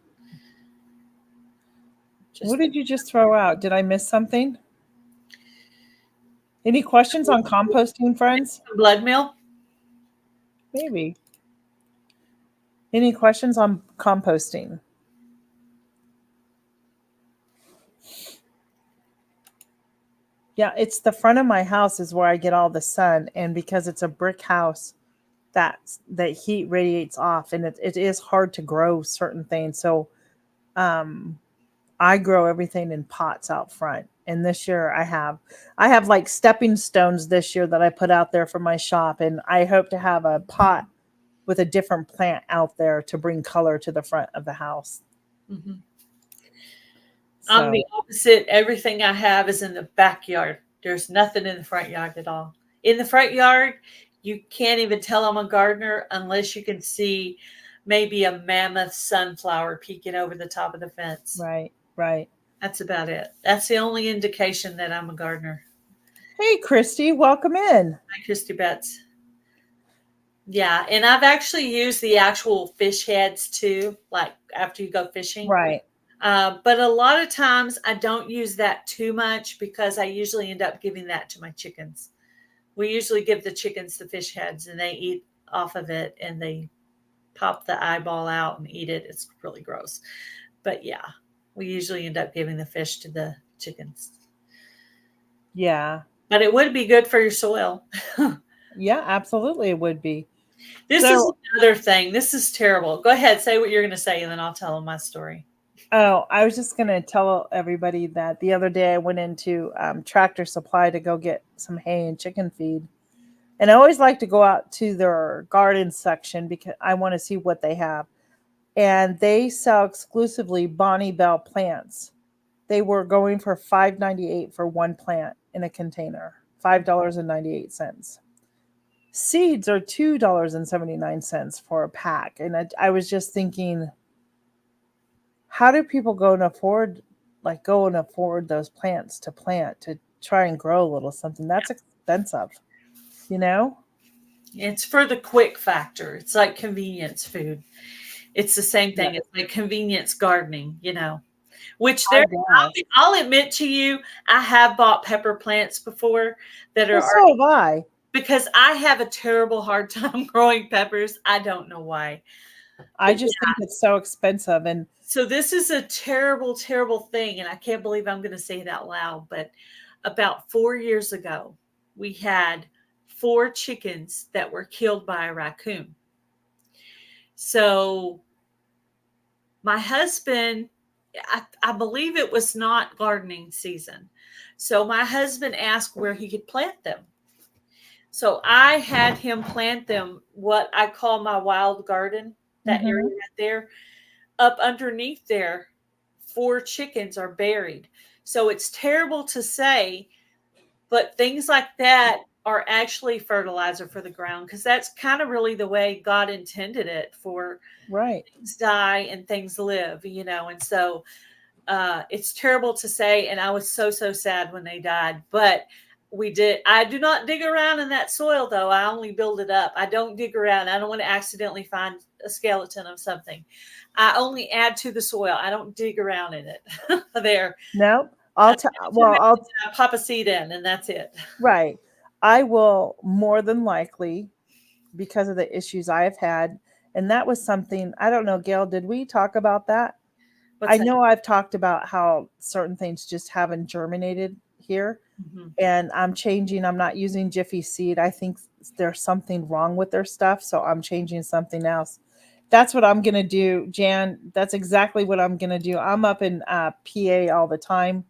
What did you just throw out? Did I miss something? Any questions on composting, friends? Blood meal? Maybe. Any questions on composting? Yeah, it's the front of my house is where I get all the sun, and because it's a brick house, that heat radiates off, and it is hard to grow certain things. So I grow everything in pots out front. And this year I have like stepping stones this year that I put out there for my shop, and I hope to have a pot with a different plant out there to bring color to the front of the house. Mm-hmm. So, I'm the opposite. Everything I have is in the backyard. There's nothing in the front yard at all. In the front yard, you can't even tell I'm a gardener unless you can see maybe a mammoth sunflower peeking over the top of the fence. right. That's about it. That's the only indication that I'm a gardener. Hey, Christy, welcome in. Hi, Christy Betts. Yeah, and I've actually used the actual fish heads too, like after you go fishing. Right. But a lot of times I don't use that too much because I usually end up giving that to my chickens. We usually give the chickens the fish heads and they eat off of it and they pop the eyeball out and eat it. It's really gross. But yeah, we usually end up giving the fish to the chickens. Yeah. But it would be good for your soil. Yeah, absolutely it would be. This is another thing. This is terrible. Go ahead, say what you're going to say, and then I'll tell them my story. Oh, I was just going to tell everybody that the other day I went into Tractor Supply to go get some hay and chicken feed. And I always like to go out to their garden section because I want to see what they have. And they sell exclusively Bonnie Bell plants. They were going for $5.98 for one plant in a container. $5.98. Seeds are $2.79 for a pack. And I was just thinking, how do people go and afford those plants to plant to try and grow a little something? That's expensive, you know? It's for the quick factor. It's like convenience food. It's the same Yeah, thing. It's like convenience gardening, you know. Which I there, guess. I'll admit to you, I have bought pepper plants before that Well, are so already, have I. because I have a terrible hard time growing peppers. I don't know why. I But just think it's so expensive. And so this is a terrible, terrible thing, and I can't believe I'm going to say it out loud. But about 4 years ago, we had 4 chickens that were killed by a raccoon. So my husband, I believe it was not gardening season. So my husband asked where he could plant them. So I had him plant them, what I call my wild garden, that area mhm, right there. Up underneath there, 4 chickens are buried. So it's terrible to say, but things like that are actually fertilizer for the ground, because that's kind of really the way God intended it, for right. things die and things live, you know. And so it's terrible to say, and I was so sad when they died. But I do not dig around in that soil, though. I only build it up. I don't dig around. I don't want to accidentally find a skeleton of something. I only add to the soil. I don't dig around in it. There, No, I I'll add tell. to Well, it, I'll I pop a seed in, and that's it. right. I will more than likely, because of the issues I have had, and that was something I don't know. Gail, did we talk about that? What's I that? know I've talked about how certain things just haven't germinated here, Mhm. and I'm changing. I'm not using Jiffy Seed. I think there's something wrong with their stuff, so I'm changing something else. That's what I'm gonna do, Jan. That's exactly what I'm gonna do. I'm up in PA all the time.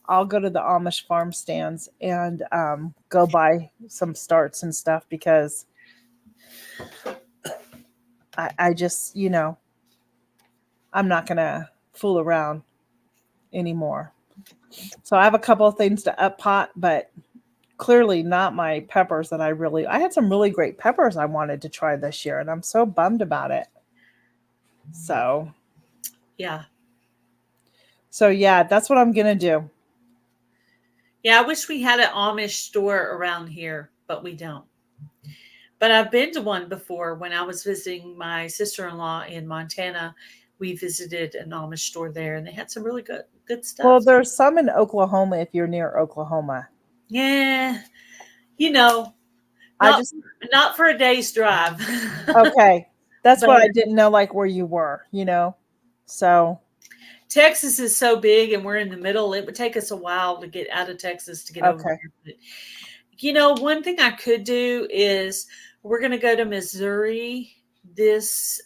I'll go to the Amish farm stands and go buy some starts and stuff because I just, I'm not gonna fool around anymore. So I have a couple of things to up pot, but clearly not my peppers that I had some really great peppers I wanted to try this year, and I'm so bummed about it. So, Yeah. so yeah, that's what I'm gonna do. Yeah, I wish we had an Amish store around here, but we don't. But I've been to one before when I was visiting my sister-in-law in Montana. We visited an Amish store there, and they had some really good Well, stuff. there's some in Oklahoma if you're near Oklahoma. Yeah, you know, I not just not for a day's drive. okay. That's But what I didn't know, like where you were. So Texas is so big, and we're in the middle. It would take us a while to get out of Texas to get over okay. there. But, one thing I could do is, we're going to go to Missouri this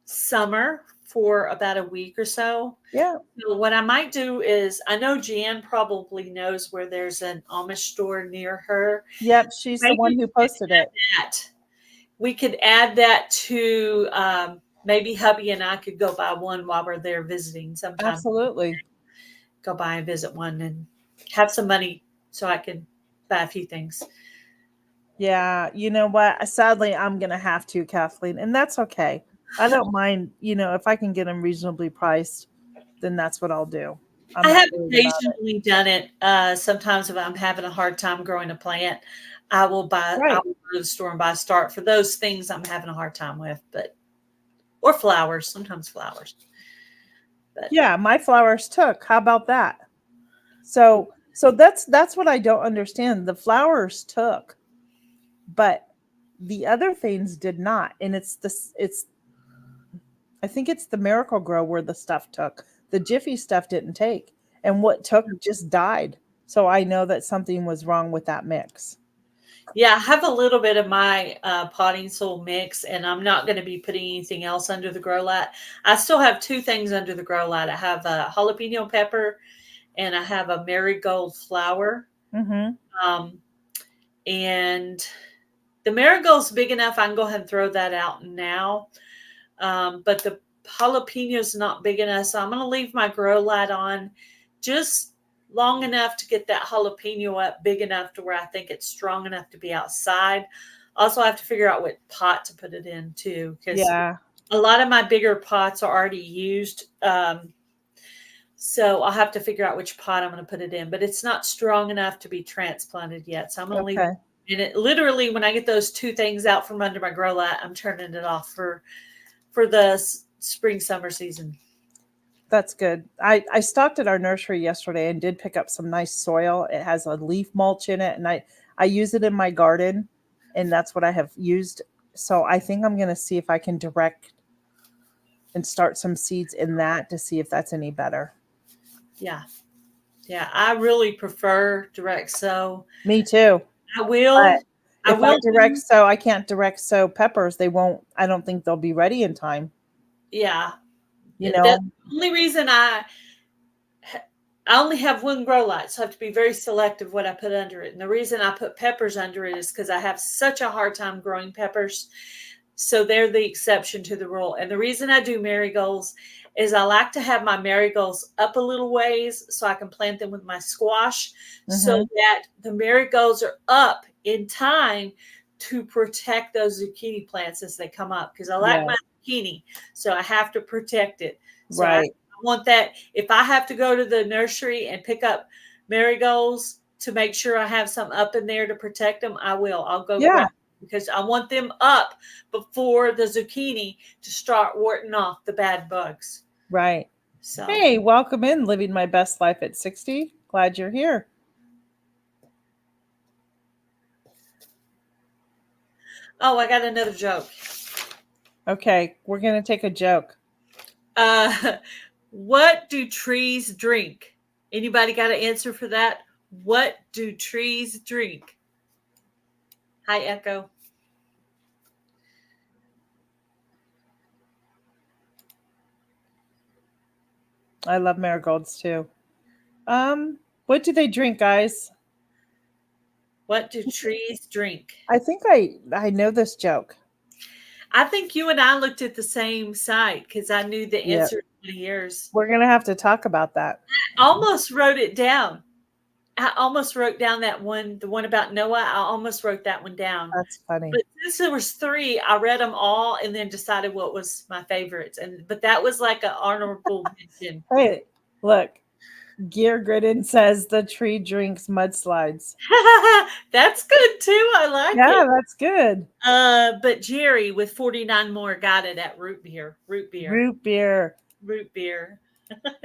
summer for about a week or so. Yeah. So what I might do is, I know Jan probably knows where there's an Amish store near her. Yep, she's the Maybe one who we could posted it. add that. We could add that to, maybe hubby and I could go buy one while we're there visiting sometime. Absolutely. Go by and visit one and have some money so I can buy a few things. Yeah, you know what? Sadly, I'm gonna have to, Kathleen, and that's okay. I don't mind, if I can get them reasonably priced, then that's what I'll do. I'm I not have worried about it. occasionally done it. Sometimes if I'm having a hard time growing a plant, I Right. will go to the store and buy a start for those things I'm having a hard time with, or flowers, sometimes flowers. But Yeah, my flowers took. How about that? So that's what I don't understand. The flowers took, but the other things did not. And it's I think it's the Miracle Grow where the stuff took. The Jiffy stuff didn't take. And what took just died. So I know that something was wrong with that mix. yeah, I have a little bit of my potting soil mix, and I'm not going to be putting anything else under the grow light. I still have 2 things under the grow light. I have a jalapeno pepper, and I have a marigold flower. Mhm. Um, And the marigold's big enough. I can go ahead and throw that out now. But the jalapeno's not big enough. So I'm going to leave my grow light on just long enough to get that jalapeno up big enough to where I think it's strong enough to be outside. Also, I have to figure out what pot to put it in too, because Yeah. a lot of my bigger pots are already used. So I'll have to figure out which pot I'm going to put it in, but it's not strong enough to be transplanted yet. So I'm going to leave Okay. it. And it literally, when I get those two things out from under my grow light, I'm turning it off for the spring, summer season. That's good. I stopped at our nursery yesterday and did pick up some nice soil. It has a leaf mulch in it, and I use it in my garden, and that's what I have used. So I think I'm going to see if I can direct and start some seeds in that to see if that's any better. Yeah. Yeah. I really prefer direct sow. Me too. I will. But if I direct sow, I can't direct sow peppers. They won't, I don't think they'll be ready in time. Yeah. You The know? only reason I only have one grow light, so I have to be very selective what I put under it. And the reason I put peppers under it is because I have such a hard time growing peppers. So they're the exception to the rule. And the reason I do marigolds is I like to have my marigolds up a little ways so I can plant them with my squash, so that the marigolds are up in time to protect those zucchini plants as they come up. Because I like my zucchini, so I have to protect it. So Right. I want that. If I have to go to the nursery and pick up marigolds to make sure I have some up in there to protect them, I will. I'll go grab them because I want them up before the zucchini to start warding off the bad bugs. Right. So, hey, welcome in, living my best life at 60. Glad you're here. oh, I got another joke. Okay, we're going to take a joke. What do trees drink? Anybody got an answer for that? What do trees drink? Hi, Echo. I love marigolds too. What do they drink, guys? What do trees drink? I think I know this joke. I think you and I looked at the same site because I knew the Yep. answer in 20 years. We're going to have to talk about that. I almost wrote it down. I almost wrote down that one, the one about Noah. I almost wrote that one down. That's funny. But since there was three, I read them all and then decided what was my favorites. But that was like an honorable mention. Hey, look. Gear Gridden says the tree drinks mudslides. That's good too. I like it. Yeah, that's good. But Jerry with 49 more got it at root beer. Root beer. Root beer. Root beer.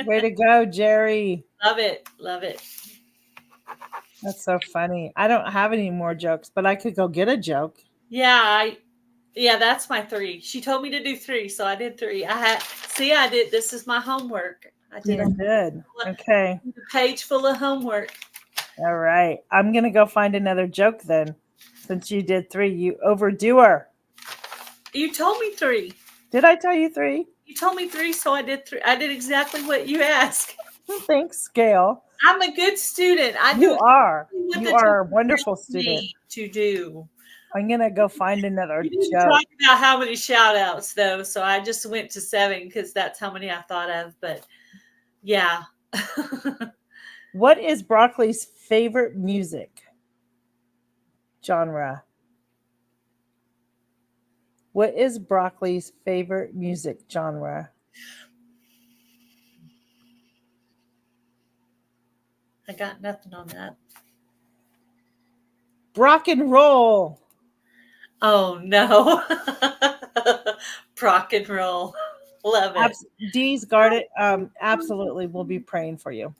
Way to go, Jerry. Love it. Love it. That's so funny. I don't have any more jokes, but I could go get a joke. Yeah, that's my three. She told me to do three, so I did three. I did. This is my homework. I did. You did. Okay. A page full of homework. All right. I'm going to go find another joke then. Since you did three, you overdoer. You told me three. Did I tell you three? You told me three, so I did three. I did exactly what you asked. Thanks, Gail. I'm a good student. You are. You are a wonderful student. To do. I'm going to go find another You didn't joke. talk about how many shout outs, though, so I just went to 7 because that's how many I thought of. But yeah. What is broccoli's favorite music genre? What is broccoli's favorite music genre? I got nothing on that. Rock and roll. Oh, no. Rock and roll. Love it. Dee's Garden absolutely will be praying for you.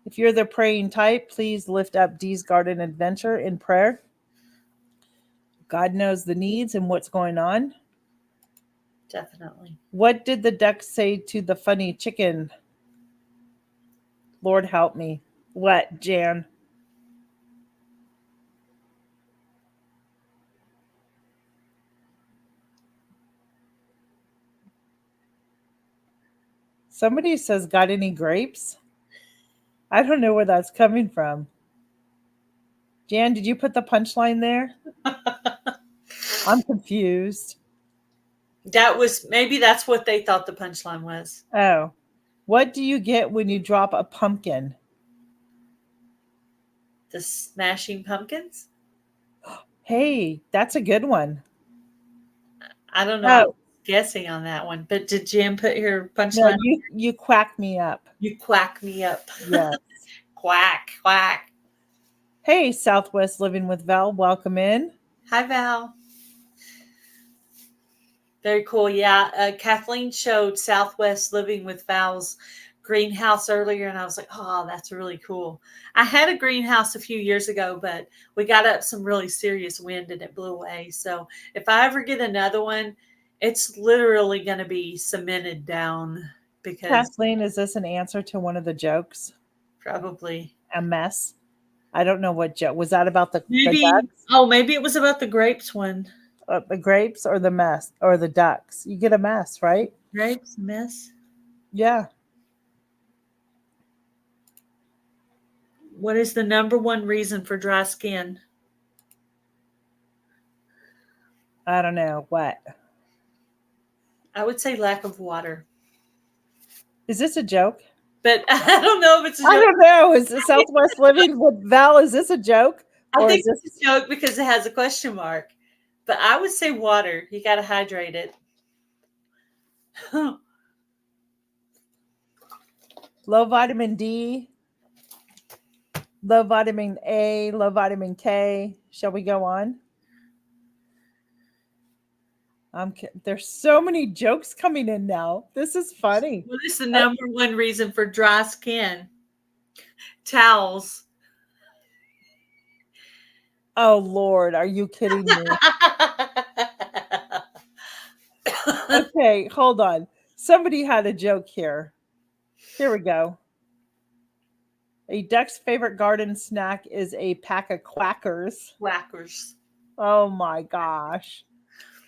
If you're the praying type, please lift up Dee's Garden Adventure in prayer. God knows the needs and what's going on. Definitely. What did the duck say to the funny chicken? Lord help me. What, Jan? Somebody says, got any grapes? I don't know where that's coming from. Jan, did you put the punchline there? I'm confused. Maybe that's what they thought the punchline was. Oh, what do you get when you drop a pumpkin? The Smashing Pumpkins? Hey, that's a good one. I don't know. I'm Oh, guessing on that one. But did Jim put her no, punchline? you quack me up. You quack me up. Yes. Quack, quack. Hey, Southwest Living with Val, welcome in. Hi, Val. Very cool. Yeah. Kathleen showed Southwest Living with Val's greenhouse earlier, and I was like, oh, that's really cool. I had a greenhouse a few years ago, but we got up some really serious wind and it blew away. So if I ever get another one, it's literally going to be cemented down because Kathleen, is this an answer to one of the jokes? probably. A mess? I don't know what joke. Was that about the Maybe, ducks? maybe it was about the grapes one. The grapes or the mess or the ducks? You get a mess, right? Grapes, mess. Yeah. What is the number one reason for dry skin? I don't know. What? I would say lack of water. Is this a joke? But I don't know if it's a joke. I don't know. Is the Southwest Living with Val, is this a joke? I Or think is this it's a joke because it has a question mark. But I would say water. You got to hydrate it. low vitamin D, low vitamin A, low vitamin K? Shall we go on? There's so many jokes coming in now. This is funny. What is the number one reason for dry skin? Towels. Oh, Lord. Are you kidding me? Okay, hold on. Somebody had a joke here. Here we go. A duck's favorite garden snack is a pack of quackers. Whackers. Oh my gosh.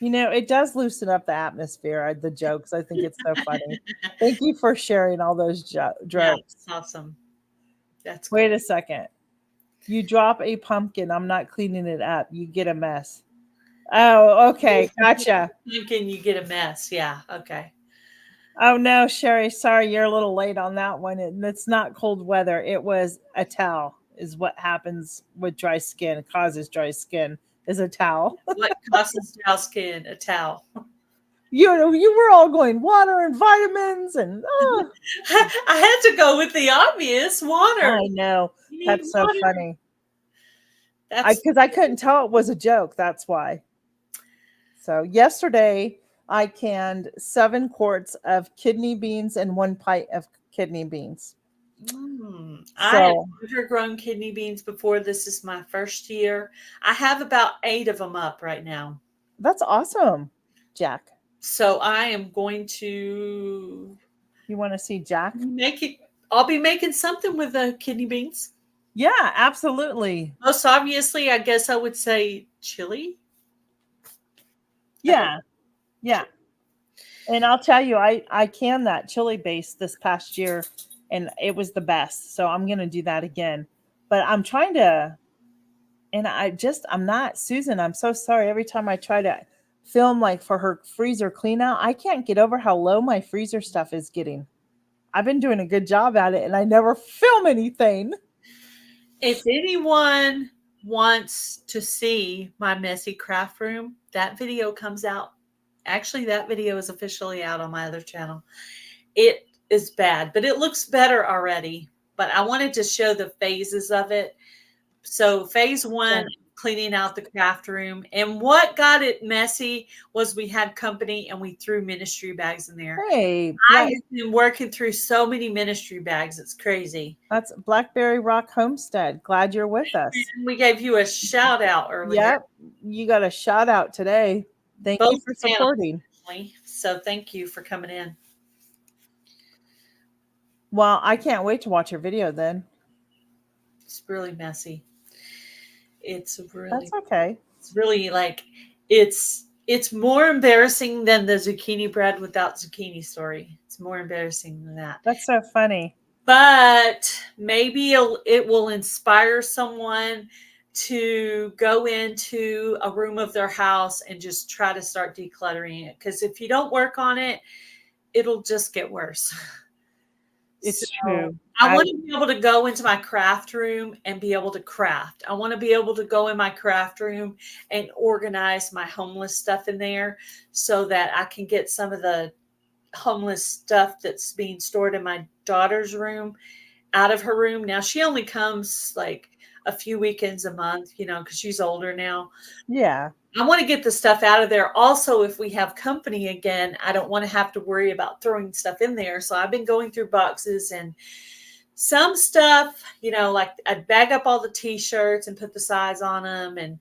You know, it does loosen up the atmosphere, the jokes. I think it's so funny. Thank you for sharing all those Yeah, jokes. that's awesome. That's Wait cool. a second. You drop a pumpkin. I'm not cleaning it up. You get a mess. Oh, okay. Gotcha. Thinking you get a mess. Yeah. Okay. Oh no, Sherry, sorry, you're a little late on that one. It's not cold weather. It was a towel, is what happens with dry skin, causes dry skin, is a towel. What causes dry skin? A towel. You were all going water and vitamins and I had to go with the obvious water. I know. You need That's so water. funny. That's Because I couldn't tell it was a joke. That's why. So yesterday I canned 7 quarts of kidney beans and 1 pint of kidney beans. I have So never grown kidney beans before. This is my first year. I have about 8 of them up right now. that's awesome, Jack. So I am going to You want to see Jack? make it. I'll be making something with the kidney beans. Yeah, absolutely. Most obviously, I guess I would say chili. Yeah. Yeah. And I'll tell you, I canned that chili base this past year and it was the best. So I'm going to do that again. But I'm trying to, and I'm not, Susan, I'm so sorry. Every time I try to film like for her freezer clean out, I can't get over how low my freezer stuff is getting. I've been doing a good job at it and I never film anything. If anyone wants to see my messy craft room, that video comes out. Actually, that video is officially out on my other channel. It is bad, but it looks better already. But I wanted to show the phases of it. So phase 1, cleaning out the craft room. And what got it messy was we had company and we threw ministry bags in there. Hey, I have been working through so many ministry bags. It's crazy. that's Blackberry Rock Homestead. Glad you're with us. And we gave you a shout out earlier. Yep. You got a shout out today. Thank you for supporting. So thank you for coming in. Well, I can't wait to watch your video then. It's really messy. It's really That's okay. It's really like it's more embarrassing than the zucchini bread without zucchini story. It's more embarrassing than that. That's so funny. But maybe it will inspire someone to go into a room of their house and just try to start decluttering it. Because if you don't work on it, it'll just get worse. It's So true. I want to be able to go into my craft room and be able to craft. I want to be able to go in my craft room and organize my homeless stuff in there so that I can get some of the homeless stuff that's being stored in my daughter's room out of her room. Now she only comes like a few weekends a month, because she's older now. Yeah. I want to get the stuff out of there. Also, if we have company again, I don't want to have to worry about throwing stuff in there. So I've been going through boxes, and some stuff, like I'd bag up all the t-shirts and put the size on them. And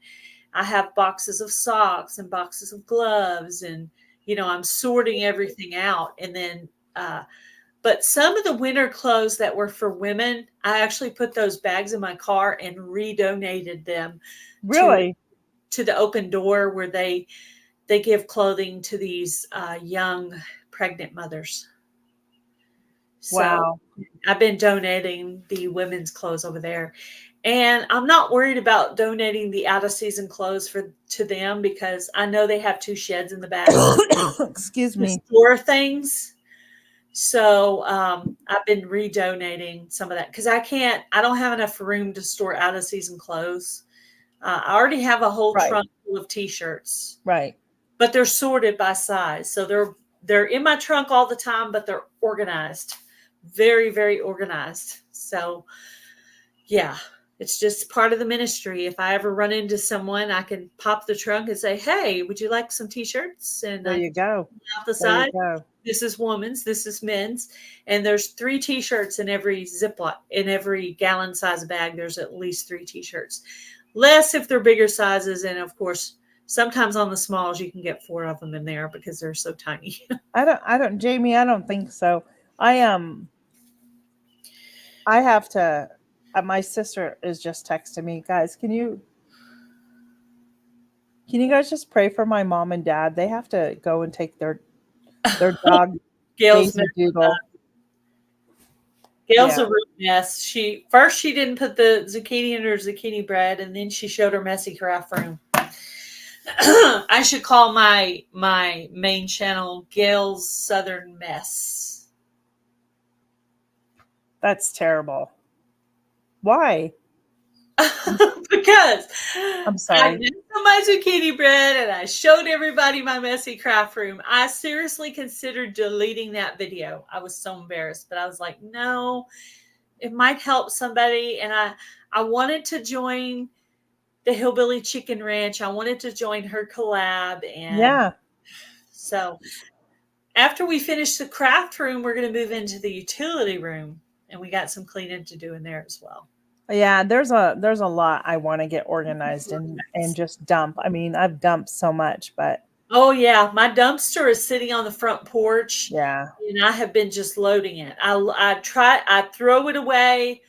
I have boxes of socks and boxes of gloves, and, I'm sorting everything out. And then, but some of the winter clothes that were for women, I actually put those bags in my car and redonated them Really? to the Open Door, where they give clothing to these young pregnant mothers. So Wow. I've been donating the women's clothes over there. And I'm not worried about donating the out of season clothes to them, because I know they have 2 sheds in the back Excuse to me. store things. So I've been redonating some of that, because I don't have enough room to store out of season clothes. I already have a whole Right. trunk full of t-shirts, Right. but they're sorted by size. So they're in my trunk all the time, but they're organized, very, very organized. So yeah, it's just part of the ministry. If I ever run into someone, I can pop the trunk and say, "Hey, would you like some t-shirts?" And There I you go. off the There you side. go. This is women's, this is men's, and there's 3 t-shirts in every Ziploc, in every gallon size bag. There's at least 3 t-shirts, less if they're bigger sizes. And of course, sometimes on the smalls, you can get 4 of them in there because they're so tiny. Jamie, I don't think so. I have to, my sister is just texting me, guys, can you guys just pray for my mom and dad? They have to go and take their dog, Gail's Daisy Doodle. Gail's Yeah. a real mess. She didn't put the zucchini in her zucchini bread, and then she showed her messy craft room. I should call my main channel Gail's Southern Mess. That's terrible. Why? Because I'm sorry. I made my zucchini bread and I showed everybody my messy craft room. I seriously considered deleting that video. I was so embarrassed, but I was like, no, it might help somebody. And I wanted to join the Hillbilly Chicken Ranch. I wanted to join her collab. And Yeah. so after we finish the craft room, we're going to move into the utility room, and we got some cleaning to do in there as well. Yeah, there's a lot I want to get organized and just dump. I mean, I've dumped so much, but Oh yeah, my dumpster is sitting on the front porch, yeah. and I have been just loading it. I throw it away,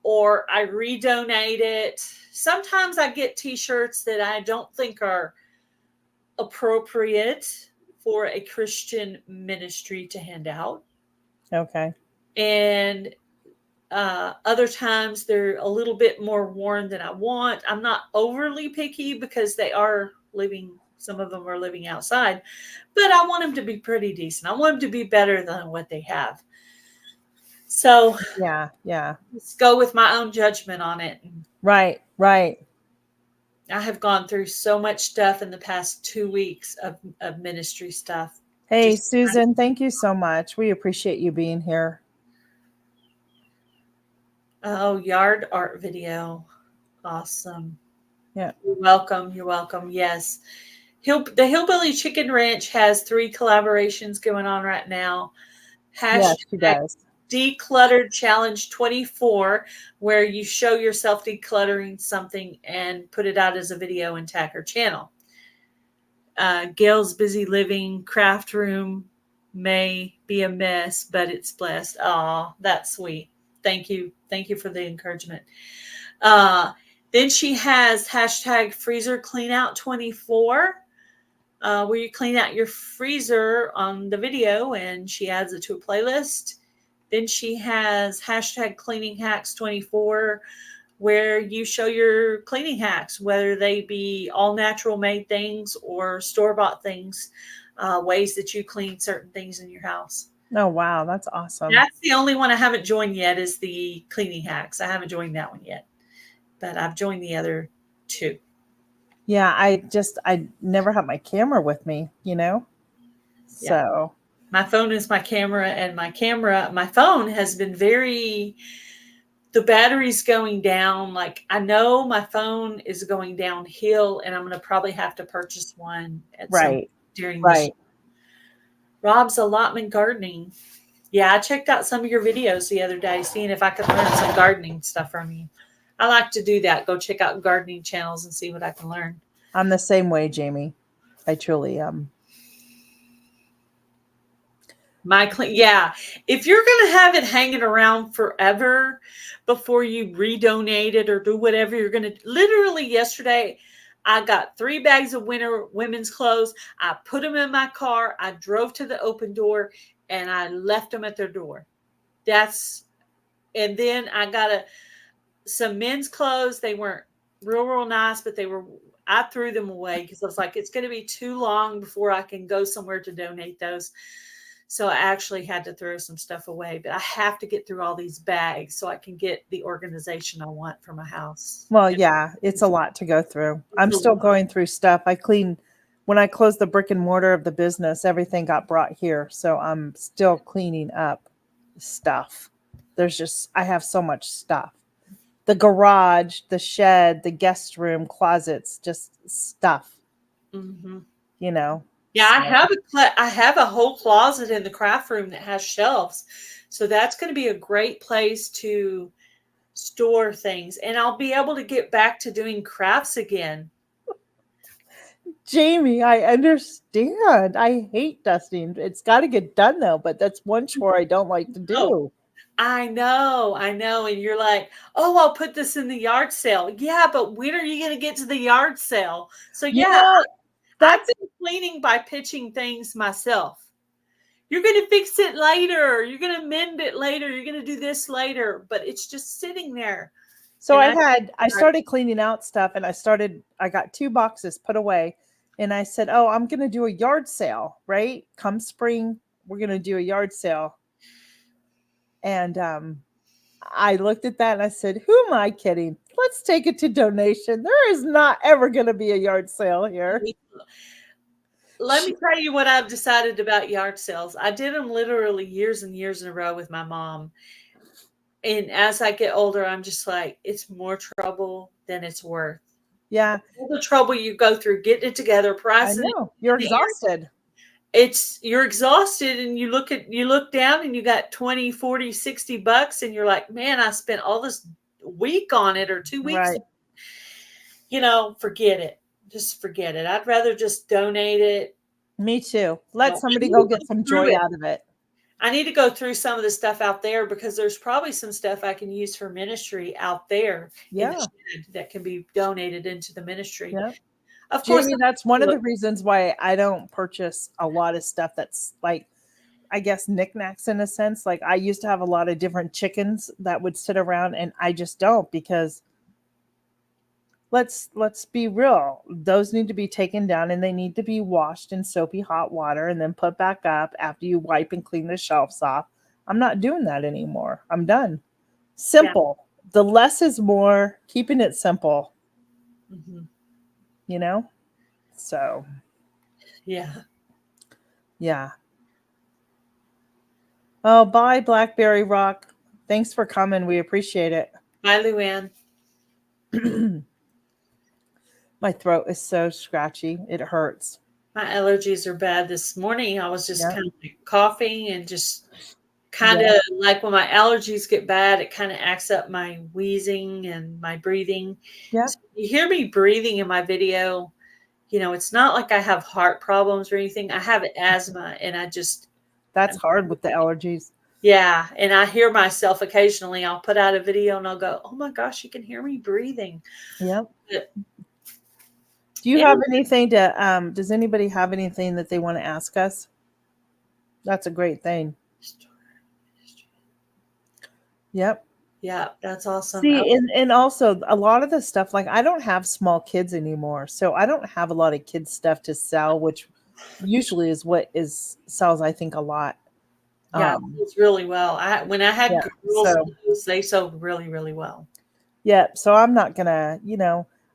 or I redonate it. Sometimes I get t-shirts that I don't think are appropriate for a Christian ministry to hand out. Okay. And other times they're a little bit more worn than I want. I'm not overly picky because some of them are living outside, but I want them to be pretty decent. I want them to be better than what they have. So Yeah. let's go with my own judgment on it. Right. I have gone through so much stuff in the past 2 weeks of ministry stuff. Hey, Susan, thank you so much. We appreciate you being here. Oh, yard art video. Awesome. Yeah. You're welcome. Yes. The Hillbilly Chicken Ranch has 3 collaborations going on right now. Yes, she does. Decluttered Challenge 24, where you show yourself decluttering something and put it out as a video and tag her channel. Gail's Busy Living Craft Room may be a mess, but it's blessed. Oh, that's sweet. Thank you for the encouragement. Then she has hashtag freezer cleanout 24, where you clean out your freezer on the video, and she adds it to a playlist. Then she has hashtag cleaning hacks 24, where you show your cleaning hacks, whether they be all natural made things or store bought things, ways that you clean certain things in your house. Oh, wow. That's awesome. That's the only one I haven't joined yet, is the cleaning hacks. I haven't joined that one yet, but I've joined the other two. Yeah, I never have my camera with me, you know? Yeah. So, My phone is my camera, and my phone has been the battery's going down. Like, I know my phone is going downhill, and I'm going to probably have to purchase one at some right, during this. right. Rob's Allotment Gardening. Yeah, I checked out some of your videos the other day, seeing if I could learn some gardening stuff from you. I like to do that. Go check out gardening channels and see what I can learn. I'm the same way, Jamie. I truly am. Yeah, if you're gonna have it hanging around forever before you redonate it or do whatever you're gonna, literally yesterday I got 3 bags of winter women's clothes. I put them in my car. I drove to the open door and I left them at their door. And then I got some men's clothes. They weren't real nice, but I threw them away because I was like, it's going to be too long before I can go somewhere to donate those. So I actually had to throw some stuff away, but I have to get through all these bags so I can get the organization I want for my house. Well, yeah, it's a lot to go through. I'm still going through stuff. When I closed the brick and mortar of the business, everything got brought here. So I'm still cleaning up stuff. I have so much stuff. The garage, the shed, the guest room, closets, just stuff, Mm-hmm. you know. Yeah, So, I have a whole closet in the craft room that has shelves. So that's going to be a great place to store things. And I'll be able to get back to doing crafts again. Jamie, I understand. I hate dusting. It's got to get done though, but that's one chore I don't like to Oh, do. I know. And you're like, oh, I'll put this in the yard sale. Yeah, but when are you going to get to the yard sale? So You yeah, know, I've that's been cleaning by pitching things myself. You're going to fix it later. You're going to mend it later. You're going to do this later, but it's just sitting there. so And I started cleaning out stuff and I got 2 boxes put away and I said, "Oh, I'm going to do a yard sale, right? Come spring, we're going to do a yard sale." And I looked at that and I said, "Who am I kidding? Let's take it to donation. There is not ever going to be a yard sale here." let me tell you what I've decided about yard sales. I did them literally years and years in a row with my mom. And as I get older, I'm just like, it's more trouble than it's worth. Yeah, All the trouble you go through getting it together, I pricing it. know. You're exhausted. You're exhausted, and you look down and you got 20, 40, 60 bucks, and you're like, man, I spent all this week on it or 2 weeks. Right. Forget it. Just forget it. I'd rather just donate it. Me too. Let I somebody need go to get some through joy it. out of it. I need to go through some of the stuff out there because there's probably some stuff I can use for ministry out there in the shed that can be donated into the ministry. Yeah. Of course, Jamie, that's one of the reasons why I don't purchase a lot of stuff that's like, I guess, knickknacks in a sense. Like I used to have a lot of different chickens that would sit around and I just don't, because let's be real. Those need to be taken down and they need to be washed in soapy hot water and then put back up after you wipe and clean the shelves off. I'm not doing that anymore. I'm done. Simple. Yeah. The less is more, keeping it simple. Mm-hmm. You know? So. Yeah. Yeah. Oh, bye, Blackberry Rock. Thanks for coming. We appreciate it. Bye, Luann. My throat is so scratchy. It hurts. My allergies are bad. This morning I was just kind of like coughing and just kind of like when my allergies get bad, it kind of acts up my wheezing and my breathing. Yeah. So you hear me breathing in my video. It's not like I have heart problems or anything. I have asthma and that's hard with the allergies. Yeah. And I hear myself occasionally. I'll put out a video and I'll go, oh my gosh, you can hear me breathing. Yep. Do you have anything does anybody have anything that they want to ask us? That's a great thing. Yep. Yeah, that's awesome. See, and also a lot of the stuff, like I don't have small kids anymore, so I don't have a lot of kids stuff to sell, which usually is what is sells, I think, a lot. Yeah, Um, it's really well. When I had yeah, girls' so clothes, they sold really, really well. yeah, so I'm not gonna,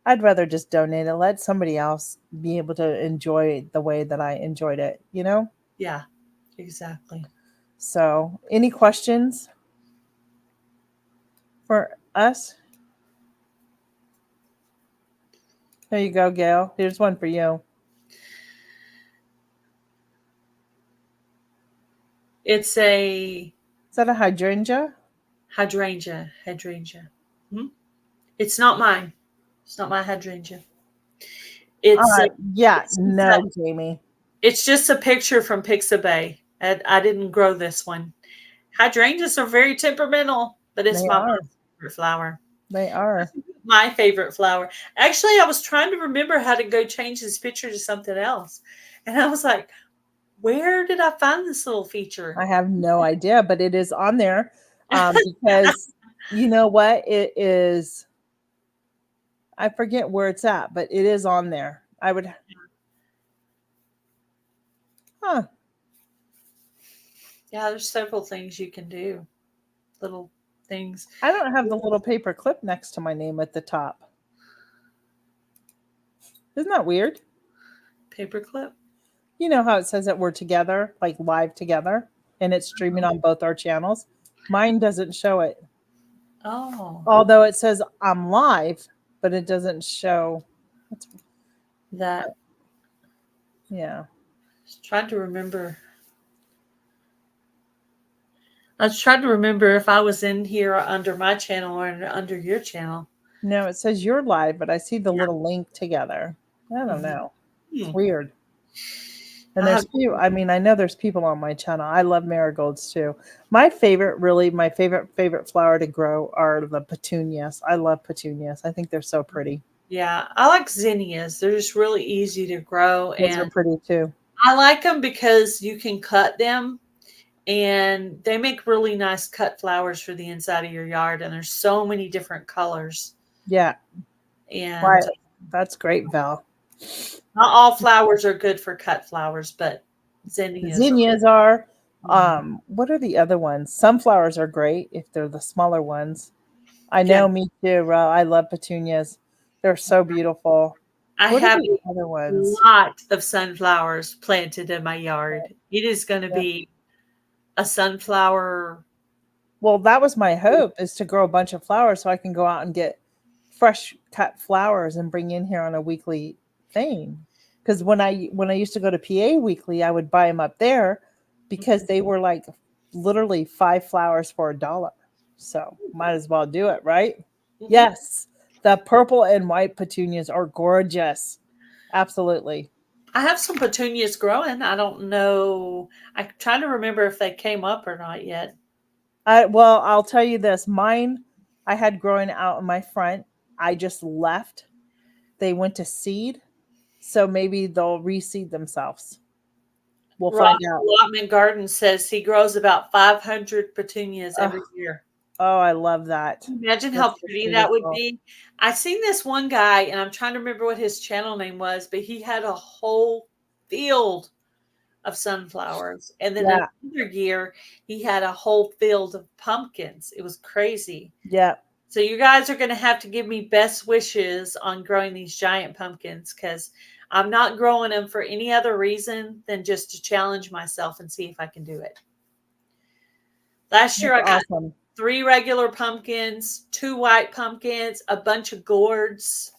I'd rather just donate it, let somebody else be able to enjoy the way that I enjoyed it. Yeah, exactly. So, any questions for us? There you go, Gail. Here's one for you. It's a Is that a hydrangea? hydrangea. Hmm? It's not mine. It's not my hydrangea. It's Uh, yeah, it's just a, no, Jamie. it's just a picture from Pixabay. I didn't grow this one. Hydrangeas are very temperamental, but it's They my are. mom's favorite flower. They are. My favorite flower. Actually, I was trying to remember how to go change this picture to something else, and I was like, "Where did I find this little feature?" I have no idea, but it is on there because you know what? It is, I forget where it's at, but it is on there. Huh. Yeah, there's several things you can do. Little things. I don't have the little paper clip next to my name at the top. Isn't that weird? Paperclip. You know how it says that we're together, like live together, and it's streaming on both our channels? Mine doesn't show it. Oh, Although it says I'm live, but it doesn't show. that. Yeah. Just trying to remember. I was trying to remember if I was in here under my channel or under your channel. No, it says you're live, but I see the Yeah. little link together. I don't Mhm. know. It's Hmm. weird. And I have. there's few, I mean, I know there's people on my channel. I love marigolds too. My favorite, really, my favorite flower to grow are the petunias. I love petunias. I think they're so pretty. Yeah, I like zinnias. They're just really easy to grow, Those are and pretty too. I like them because you can cut them, and they make really nice cut flowers for the inside of your yard. And there's so many different colors, Yeah. Why? and That's great, Val. not all flowers are good for cut flowers, but zinnias are. Zinnias are. Mhm. What are the other ones? Sunflowers are great if they're the smaller ones. I Yeah, know, me too. I love petunias. They're so beautiful. I What are have the a other ones? lot of sunflowers planted in my yard. It is going to Yeah. be a sunflower. Well, that was my hope, is to grow a bunch of flowers so I can go out and get fresh cut flowers and bring in here on a weekly thing. Because when I used to go to PA weekly, I would buy them up there because they were like literally 5 flowers for $1. So might as well do it, right? Mhm. Yes, the purple and white petunias are gorgeous. Absolutely. I have some petunias growing. I don't know. I'm trying to remember if they came up or not yet. Well, I'll tell you this. Mine I had growing out in my front. I just left. They went to seed, so maybe they'll reseed themselves. We'll Rob find out. Allotment Garden says he grows about 500 petunias Oh, every year. oh, I love that. Imagine how That's just pretty that would beautiful. be. I seen this one guy, and I'm trying to remember what his channel name was, but he had a whole field of sunflowers. And then Yeah, another year, he had a whole field of pumpkins. It was crazy. yeah. So you guys are going to have to give me best wishes on growing these giant pumpkins, because I'm not growing them for any other reason than just to challenge myself and see if I can do it. Last year, That's I got awesome. 3 regular pumpkins, 2 white pumpkins, a bunch of gourds.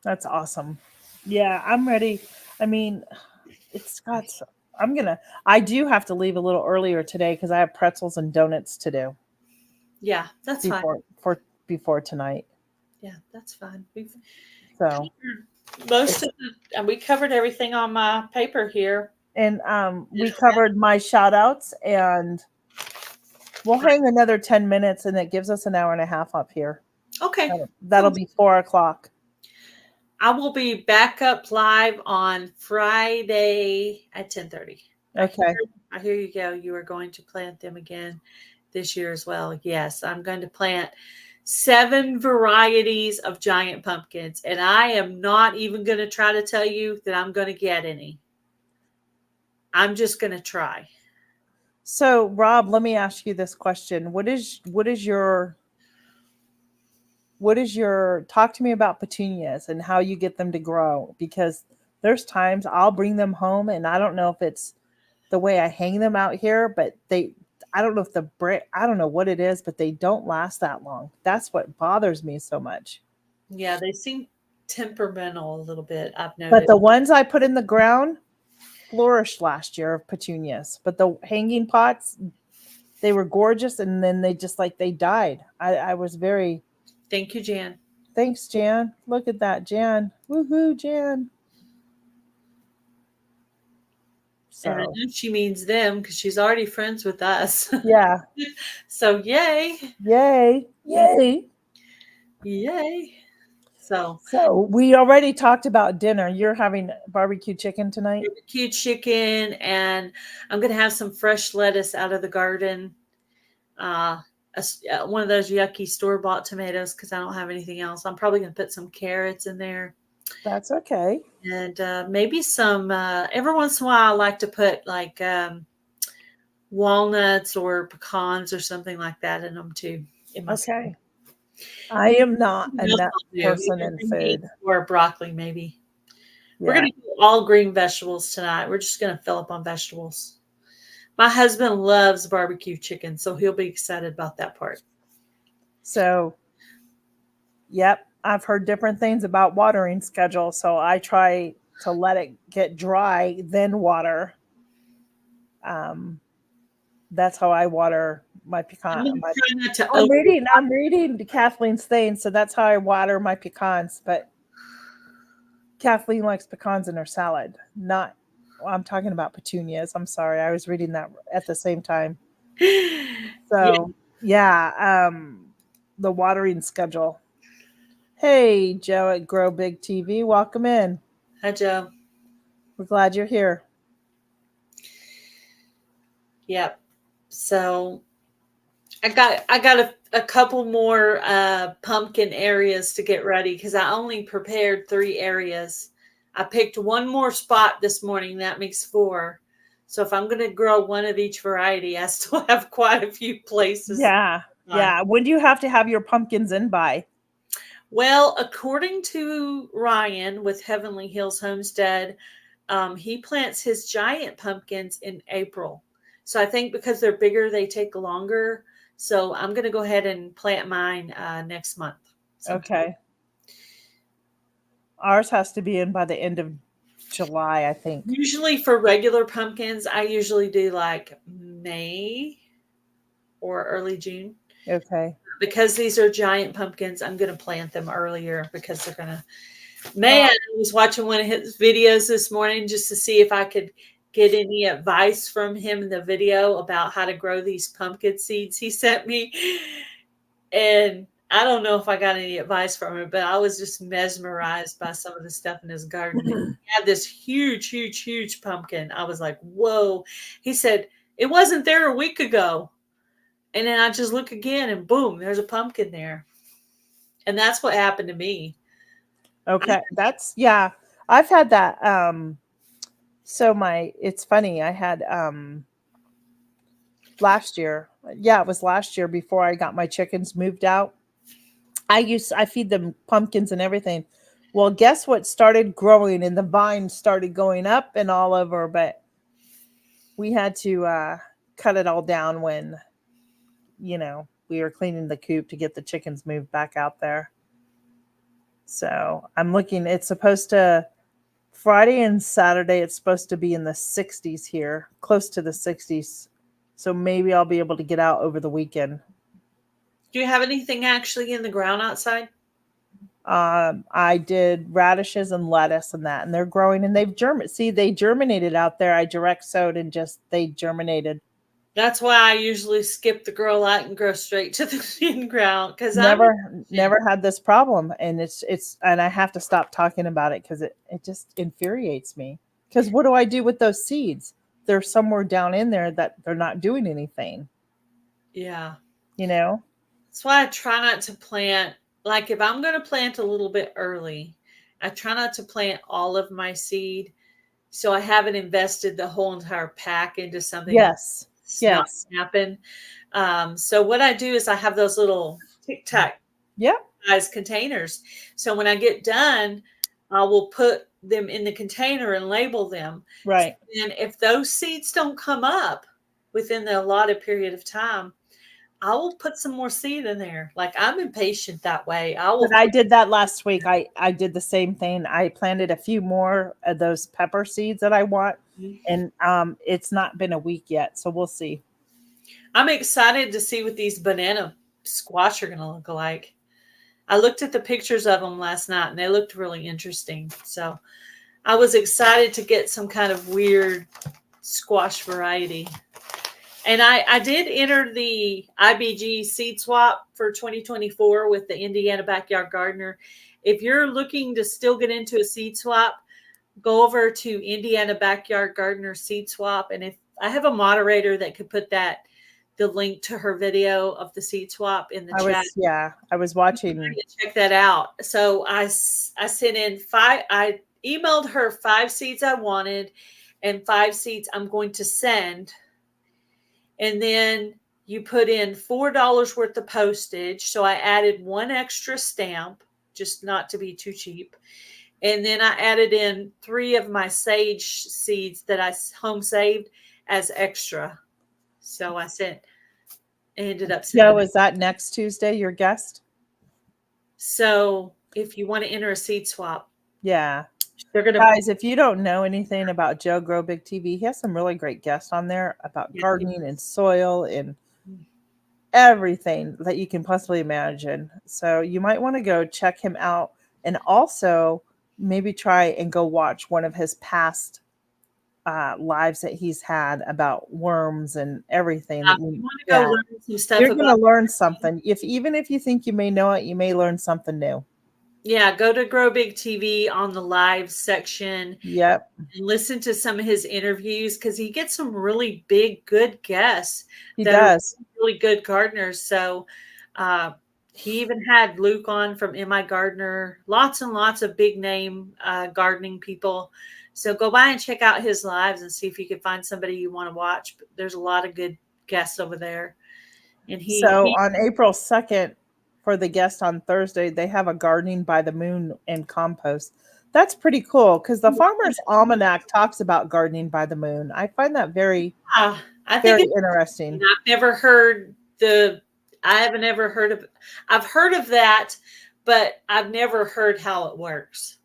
That's awesome. Yeah, I'm ready. I mean, it's got. I do have to leave a little earlier today because I have pretzels and donuts to do Yeah, that's fine. before tonight. Yeah, that's fine. We've So covered most it's of the, and we covered everything on my paper here. and we covered my shout outs, and we'll hang another 10 minutes, and it gives us an hour and a half up here. Okay. That'll be 4 o'clock. I will be back up live on Friday at 10:30. Okay. I hear you go. You are going to plant them again. this year as well. Yes, I'm going to plant 7 varieties of giant pumpkins, and I am not even going to try to tell you that I'm going to get any. I'm just going to try. So, Rob, let me ask you this question. What is your talk to me about petunias and how you get them to grow? Because there's times I'll bring them home and I don't know if it's the way I hang them out here, but I don't know if I don't know what it is, but they don't last that long. That's what bothers me so much. Yeah, they seem temperamental a little bit, I've But noticed. the ones I put in the ground flourished last year of petunias, but the hanging pots, they were gorgeous and then they just like they died. I was very Thank you, Jan. Thanks, Jan. Look at that, Jan. Woohoo, Jan. And I So, know she means them because she's already friends with us. yeah. So, yay. Yay. Yay. Yay. So, So, we already talked about dinner. You're having barbecue chicken tonight? barbecue chicken, and I'm going to have some fresh lettuce out of the garden. One of those yucky store-bought tomatoes because I don't have anything else. I'm probably going to put some carrots in there. That's okay. And maybe some, every once in a while, I like to put like walnuts or pecans or something like that in them too. In my Okay. I am not a Something else nut I'll do. person Either in green food. beans or broccoli, maybe. We're Yeah. going to do all green vegetables tonight. We're just going to fill up on vegetables. My husband loves barbecue chicken, so he'll be excited about that part. So, yep, I've heard different things about watering schedule, so I try to let it get dry, then water. Um, that's how I water my I'm pecan. going to try not to I'm over. reading Kathleen's thing, so that's how I water my pecans. But Kathleen likes pecans in her salad. Not, I'm talking about petunias. I'm sorry, I was reading that at the same time. Yeah. So yeah, the watering schedule. Hey, Joe at Grow Big TV, welcome in. Hi, Joe. We're glad you're here. Yep. So I got a couple more pumpkin areas to get ready because I only prepared 3 areas. I picked one more spot this morning. That makes 4. So if I'm going to grow one of each variety, I still have quite a few places. Yeah, yeah. When do you have to have your pumpkins in by? Well, according to Ryan with Heavenly Hills Homestead, he plants his giant pumpkins in April. So I think because they're bigger, they take longer. So I'm going to go ahead and plant mine next month. Okay. Ours has to be in by the end of July, I think. Usually for regular pumpkins, I usually do like May or early June. Okay. Because these are giant pumpkins, I'm going to plant them earlier because they're going to. Man, I was watching one of his videos this morning just to see if I could get any advice from him in the video about how to grow these pumpkin seeds he sent me. And I don't know if I got any advice from him, but I was just mesmerized by some of the stuff in his garden. He had this huge, huge, huge pumpkin. I was like, whoa. He said, it wasn't there a week ago. And then I just look again and boom, there's a pumpkin there. And that's what happened to me. Okay. That's yeah. I've had that. So it's funny. I had last year. Yeah, it was last year before I got my chickens moved out. I feed them pumpkins and everything. Well, guess what started growing and the vines started going up and all over, but we had to cut it all down when we were cleaning the coop to get the chickens moved back out there. So I'm looking, it's supposed to Friday and Saturday, it's supposed to be in the 60s here, close to the 60s. So maybe I'll be able to get out over the weekend. Do you have anything actually in the ground outside? I did radishes and lettuce and that, and they're growing and they germinated out there. I direct sowed and they germinated. That's why I usually skip the grow light and go straight to the in ground because Never had this problem, and and I have to stop talking about it because it just infuriates me. Because what do I do with those seeds? They're somewhere down in there that they're not doing anything. Yeah. you know? That's why I try not to plant. Like if I'm going to plant a little bit early, I try not to plant all of my seed. So I haven't invested the whole entire pack into something Yes. that's not Yes. going to happen. So what I do is I have those little Tic Tac Yep. size containers. So when I get done, I will put them in the container and label them. Right. And if those seeds don't come up within the allotted period of time, I will put some more seed in there. Like I'm impatient that way. I will. But I did that last week. I did the same thing. I planted a few more of those pepper seeds that I want, and it's not been a week yet, so we'll see. I'm excited to see what these banana squash are going to look like. I looked at the pictures of them last night and they looked really interesting. So I was excited to get some kind of weird squash variety. And I did enter the IBG seed swap for 2024 with the Indiana Backyard Gardener. If you're looking to still get into a seed swap, go over to Indiana Backyard Gardener seed swap. And if I have a moderator that could put the link to her video of the seed swap in the chat. I was watching. Check that out. So I sent in I emailed her 5 seeds I wanted and 5 seeds I'm going to send. And then you put in $4 worth of postage. So I added 1 extra stamp, just not to be too cheap. And then I added in 3 of my sage seeds that I home saved as extra. So I ended up sending. Joe, is that next Tuesday, your guest? So if you want to enter a seed swap. Yeah. They're going to. Guys, if you don't know anything about Joe Grow Big TV, he has some really great guests on there about gardening and soil and everything that you can possibly imagine. So you might want to go check him out and also maybe try and go watch one of his past lives that he's had about worms and everything. You want to go learn some stuff. You're going to learn something. Even if you think you may know it, you may learn something new. Yeah, go to Grow Big TV on the live section. Yep. And listen to some of his interviews because he gets some really big, good guests. He does. Really good gardeners. So he even had Luke on from MI Gardener. Lots and lots of big name gardening people. So go by and check out his lives and see if you can find somebody you want to watch. But there's a lot of good guests over there. And on April 2nd, for the guest on Thursday, they have a gardening by the moon and compost. That's pretty cool because the Farmer's Almanac talks about gardening by the moon. I find that very interesting. I've never heard I've heard of that, but I've never heard how it works.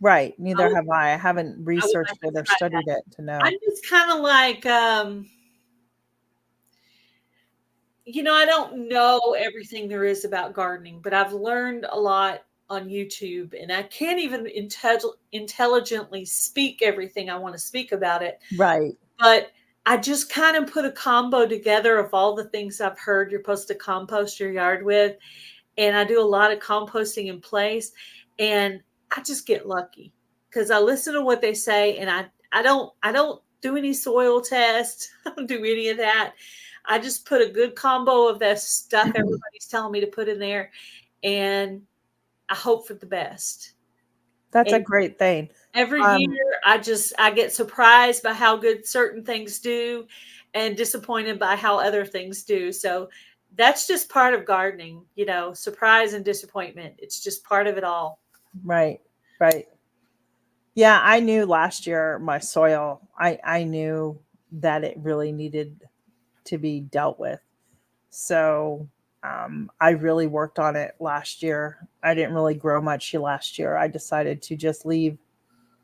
Right. Neither have I. I haven't researched it or studied it to know. I'm just kind of like, I don't know everything there is about gardening, but I've learned a lot on YouTube, and I can't even intelligently speak everything I want to speak about it. Right. But I just kind of put a combo together of all the things I've heard you're supposed to compost your yard with. And I do a lot of composting in place, and I just get lucky because I listen to what they say, and I don't do any soil tests. I don't do any of that. I just put a good combo of that stuff everybody's telling me to put in there, and I hope for the best. That's a great thing. Every year, I get surprised by how good certain things do and disappointed by how other things do. So that's just part of gardening, surprise and disappointment. It's just part of it all. Right. Right. Yeah. I knew last year my soil, I knew that it really needed to be dealt with. So I really worked on it last year. I didn't really grow much last year. I decided to just leave.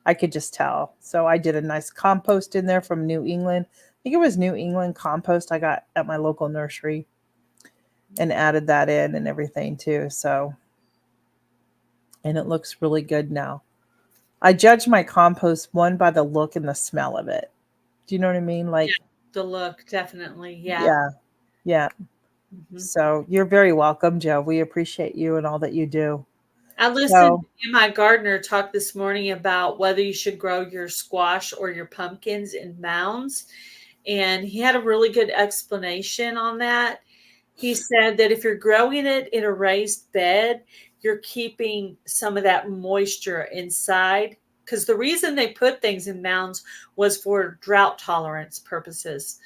I could just tell. So I did a nice compost in there from New England. I think it was New England compost I got at my local nursery and added that in and everything too. So, and it looks really good now. I judge my compost one by the look and the smell of it. Do you know what I mean? Like the look, definitely. Yeah. Yeah. Yeah. Mm-hmm. So you're very welcome, Joe. We appreciate you and all that you do. I listened to MI Gardener talk this morning about whether you should grow your squash or your pumpkins in mounds. And he had a really good explanation on that. He said that if you're growing it in a raised bed, you're keeping some of that moisture inside. Because the reason they put things in mounds was for drought tolerance purposes.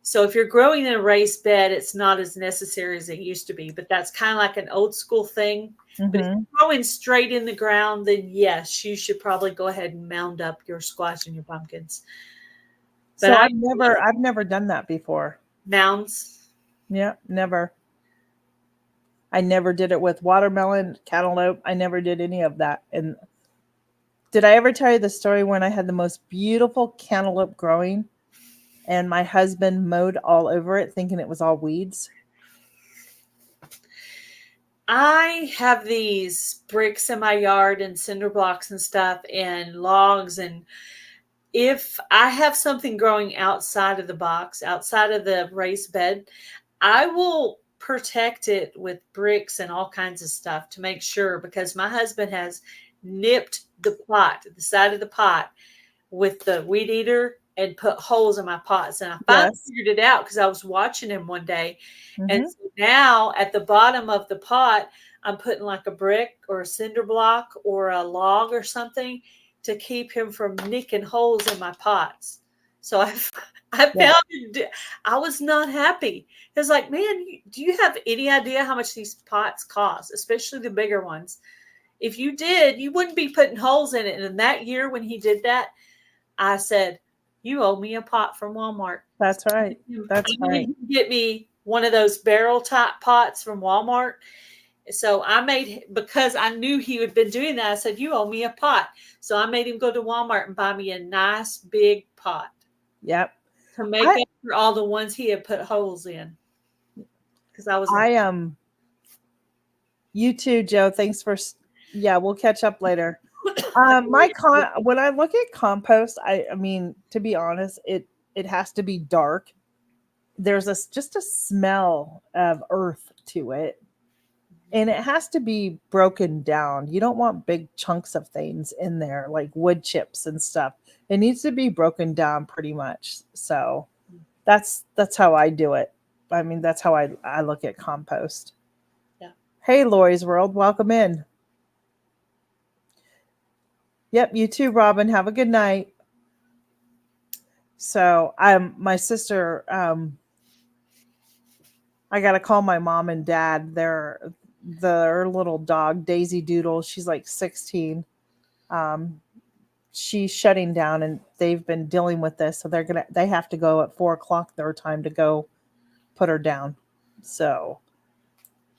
So if you're growing in a raised bed, it's not as necessary as it used to be. But that's kind of like an old school thing. But if Mm-hmm. you're growing straight in the ground, then yes, you should probably go ahead and mound up your squash and your pumpkins. But So I I've never done that before. mounds. Yeah, never. I never did it with watermelon, cantaloupe. I never did any of that. And did I ever tell you the story when I had the most beautiful cantaloupe growing and my husband mowed all over it thinking it was all weeds? I have these bricks in my yard and cinder blocks and stuff and logs. And if I have something growing outside of the box, outside of the raised bed, I will protect it with bricks and all kinds of stuff to make sure, because my husband has nipped the pot, the side of the pot, with the weed eater and put holes in my pots. And I finally Yes. figured it out because I was watching him one day. And Mm-hmm. so now at the bottom of the pot, I'm putting like a brick or a cinder block or a log or something to keep him from nicking holes in my pots. So I Yeah. found it, I was not happy. It was like, man, do you have any idea how much these pots cost, especially the bigger ones? If you did, you wouldn't be putting holes in it. And in that year when he did that, I said, you owe me a pot from Walmart. That's right. I That's made right. him get me one of those barrel top pots from Walmart. So I made, because I knew he had been doing that, I said, you owe me a pot. So I made him go to Walmart and buy me a nice big pot Yep. to make I up for all the ones he had put holes in. Because I was I You too, Joe. Thanks for yeah, we'll catch up later. When I look at compost, I mean, to be honest, it has to be dark. There's just a smell of earth to it. And it has to be broken down. You don't want big chunks of things in there like wood chips and stuff. It needs to be broken down pretty much. So that's how I do it. I mean, that's how I look at compost. Yeah. Hey, Lori's World, welcome in. Yep, you too, Robyn. Have a good night. So my sister, I gotta call my mom and dad. Their little dog, Daisy Doodle, she's like 16. Um, she's shutting down and they've been dealing with this. So they have to go at 4 o'clock their time to go put her down. So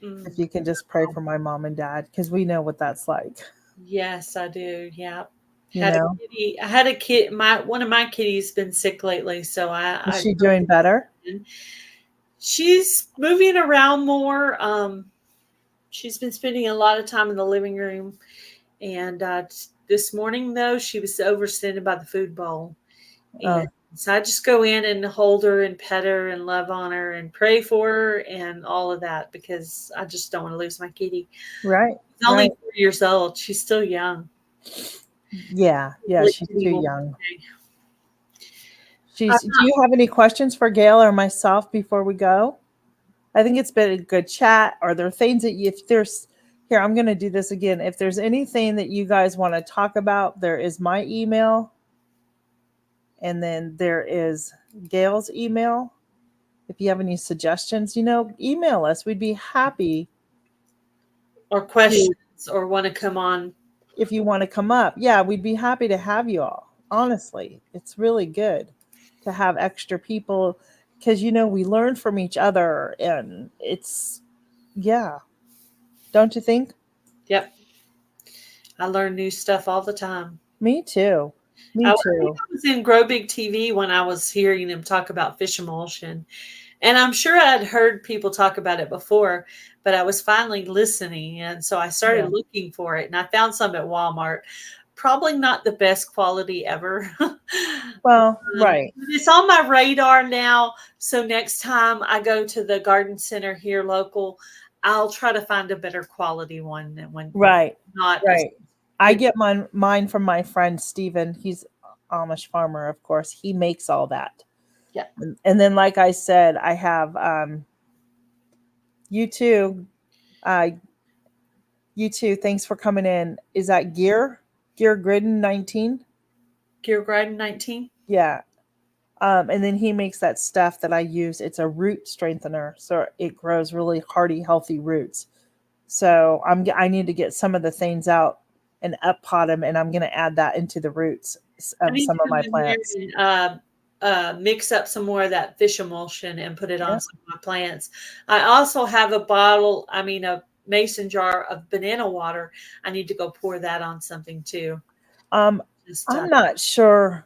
if you can just pray for my mom and dad, because we know what that's like. Yes, I do. Yeah. You Had a know, kitty. I had a kid. One of my kitties been sick lately, so is I she doing better? she's moving around more. She's been spending a lot of time in the living room, and this morning though she was overextended by the food bowl, and Oh, so I just go in and hold her and pet her and love on her and pray for her and all of that, because I just don't want to lose my kitty. right, She's only right. 4 years old. She's still young. Yeah, yeah, Really she's too kitty will young. stay. Do you have any questions for Gail or myself before we go? I think it's been a good chat. Are there things that if there's here, I'm going to do this again. If there's anything that you guys want to talk about, there is my email. And then there is Gail's email. If you have any suggestions, email us. We'd be happy Or to, questions or want to come on. if you want to come up. Yeah, we'd be happy to have you all. Honestly, it's really good to have extra people because, we learn from each other and yeah. Don't you think? Yep. I learn new stuff all the time. Me too. Me I think too. I was in Grow Big TV when I was hearing them talk about fish emulsion. And I'm sure I'd heard people talk about it before, but I was finally listening. And so I Yeah. started looking for it, and I found some at Walmart. Probably not the best quality ever. Well, right. It's on my radar now. So next time I go to the garden center here local, I'll try to find a better quality one than when Right. not as Right. I get mine from my friend Steven. He's Amish farmer, of course. He makes all that. Yeah. And then, like I said, I have you too. Uh, you too. Thanks for coming in. Is that Gear Gridden 19? Gear Garden 19. Yeah. And then he makes that stuff that I use. It's a root strengthener, so it grows really hardy, healthy roots. So I need to get some of the things out and up pot them, and I'm going to add that into the roots I of need some to of come my in there plants. and mix up some more of that fish emulsion and put it Yeah. on some of my plants. I also have a mason jar of banana water. I need to go pour that on something too. Just I'm not sure.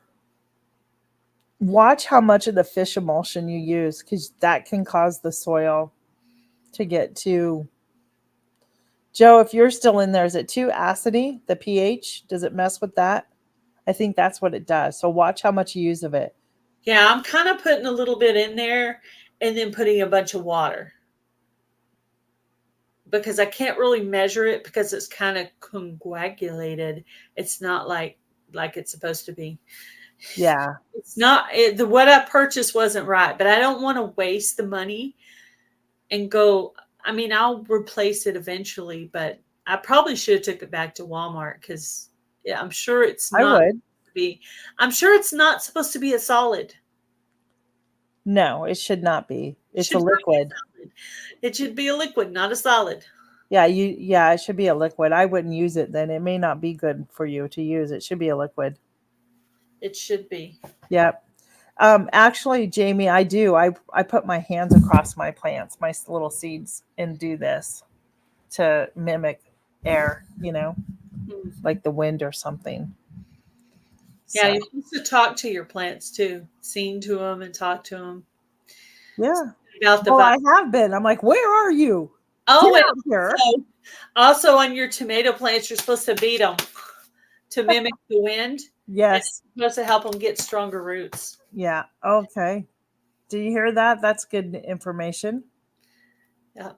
Watch how much of the fish emulsion you use, because that can cause the soil to get too. Joe, if you're still in there, is it too acidy? The pH, does it mess with that? I think that's what it does. So watch how much you use of it. yeah, I'm kind of putting a little bit in there and then putting a bunch of water because I can't really measure it because it's kind of coagulated. It's not like it's supposed to be. Yeah. It's not the what I purchased wasn't right, but I don't want to waste the money and go. I mean, I'll replace it eventually, but I probably should have took it back to Walmart because yeah, I'm sure it's I not would. be. I'm sure it's not supposed to be a solid. No, it should not be. It It's a should not be liquid. a solid. It should be a liquid, not a solid. Yeah, it should be a liquid. I wouldn't use it then. It may not be good for you to use. It should be a liquid. It should be. Yep. Actually, Jamie, I do. I put my hands across my plants, my little seeds, and do this to mimic air, Hmm. like the wind or something. Yeah, So, you're supposed to talk to your plants too, sing to them and talk to them yeah. about the Well, vibe. I have been. I'm like, where are you? Get Oh, and out here. also on your tomato plants, you're supposed to beat them to mimic the wind, and it's Yes. supposed to help them get stronger roots. Yeah. Okay. Do you hear that? That's good information. Yeah,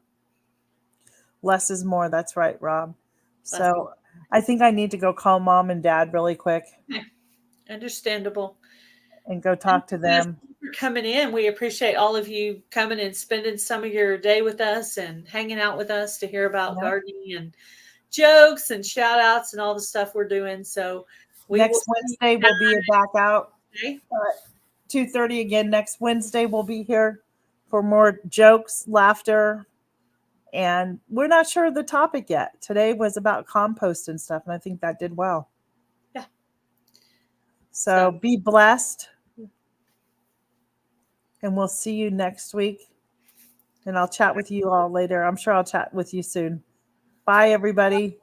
Less is more. That's right, Rob. that's So I think I need to go call mom and dad really quick okay. Understandable. and go And talk to you guys, them. thank you for coming in. We appreciate all of you coming and spending some of your day with us and hanging out with us to hear about Yeah. gardening and jokes and shout outs and all the stuff we're doing. So we will Next see Wednesday you we'll be back out Saturday. at 2:30 again. Next Wednesday we'll be here for more jokes, laughter, and we're not sure of the topic yet. Today was about compost and stuff, and I think that did well. Yeah. So So be blessed, and we'll see you next week. And I'll chat with you all later. I'm sure I'll chat with you soon. Bye, everybody.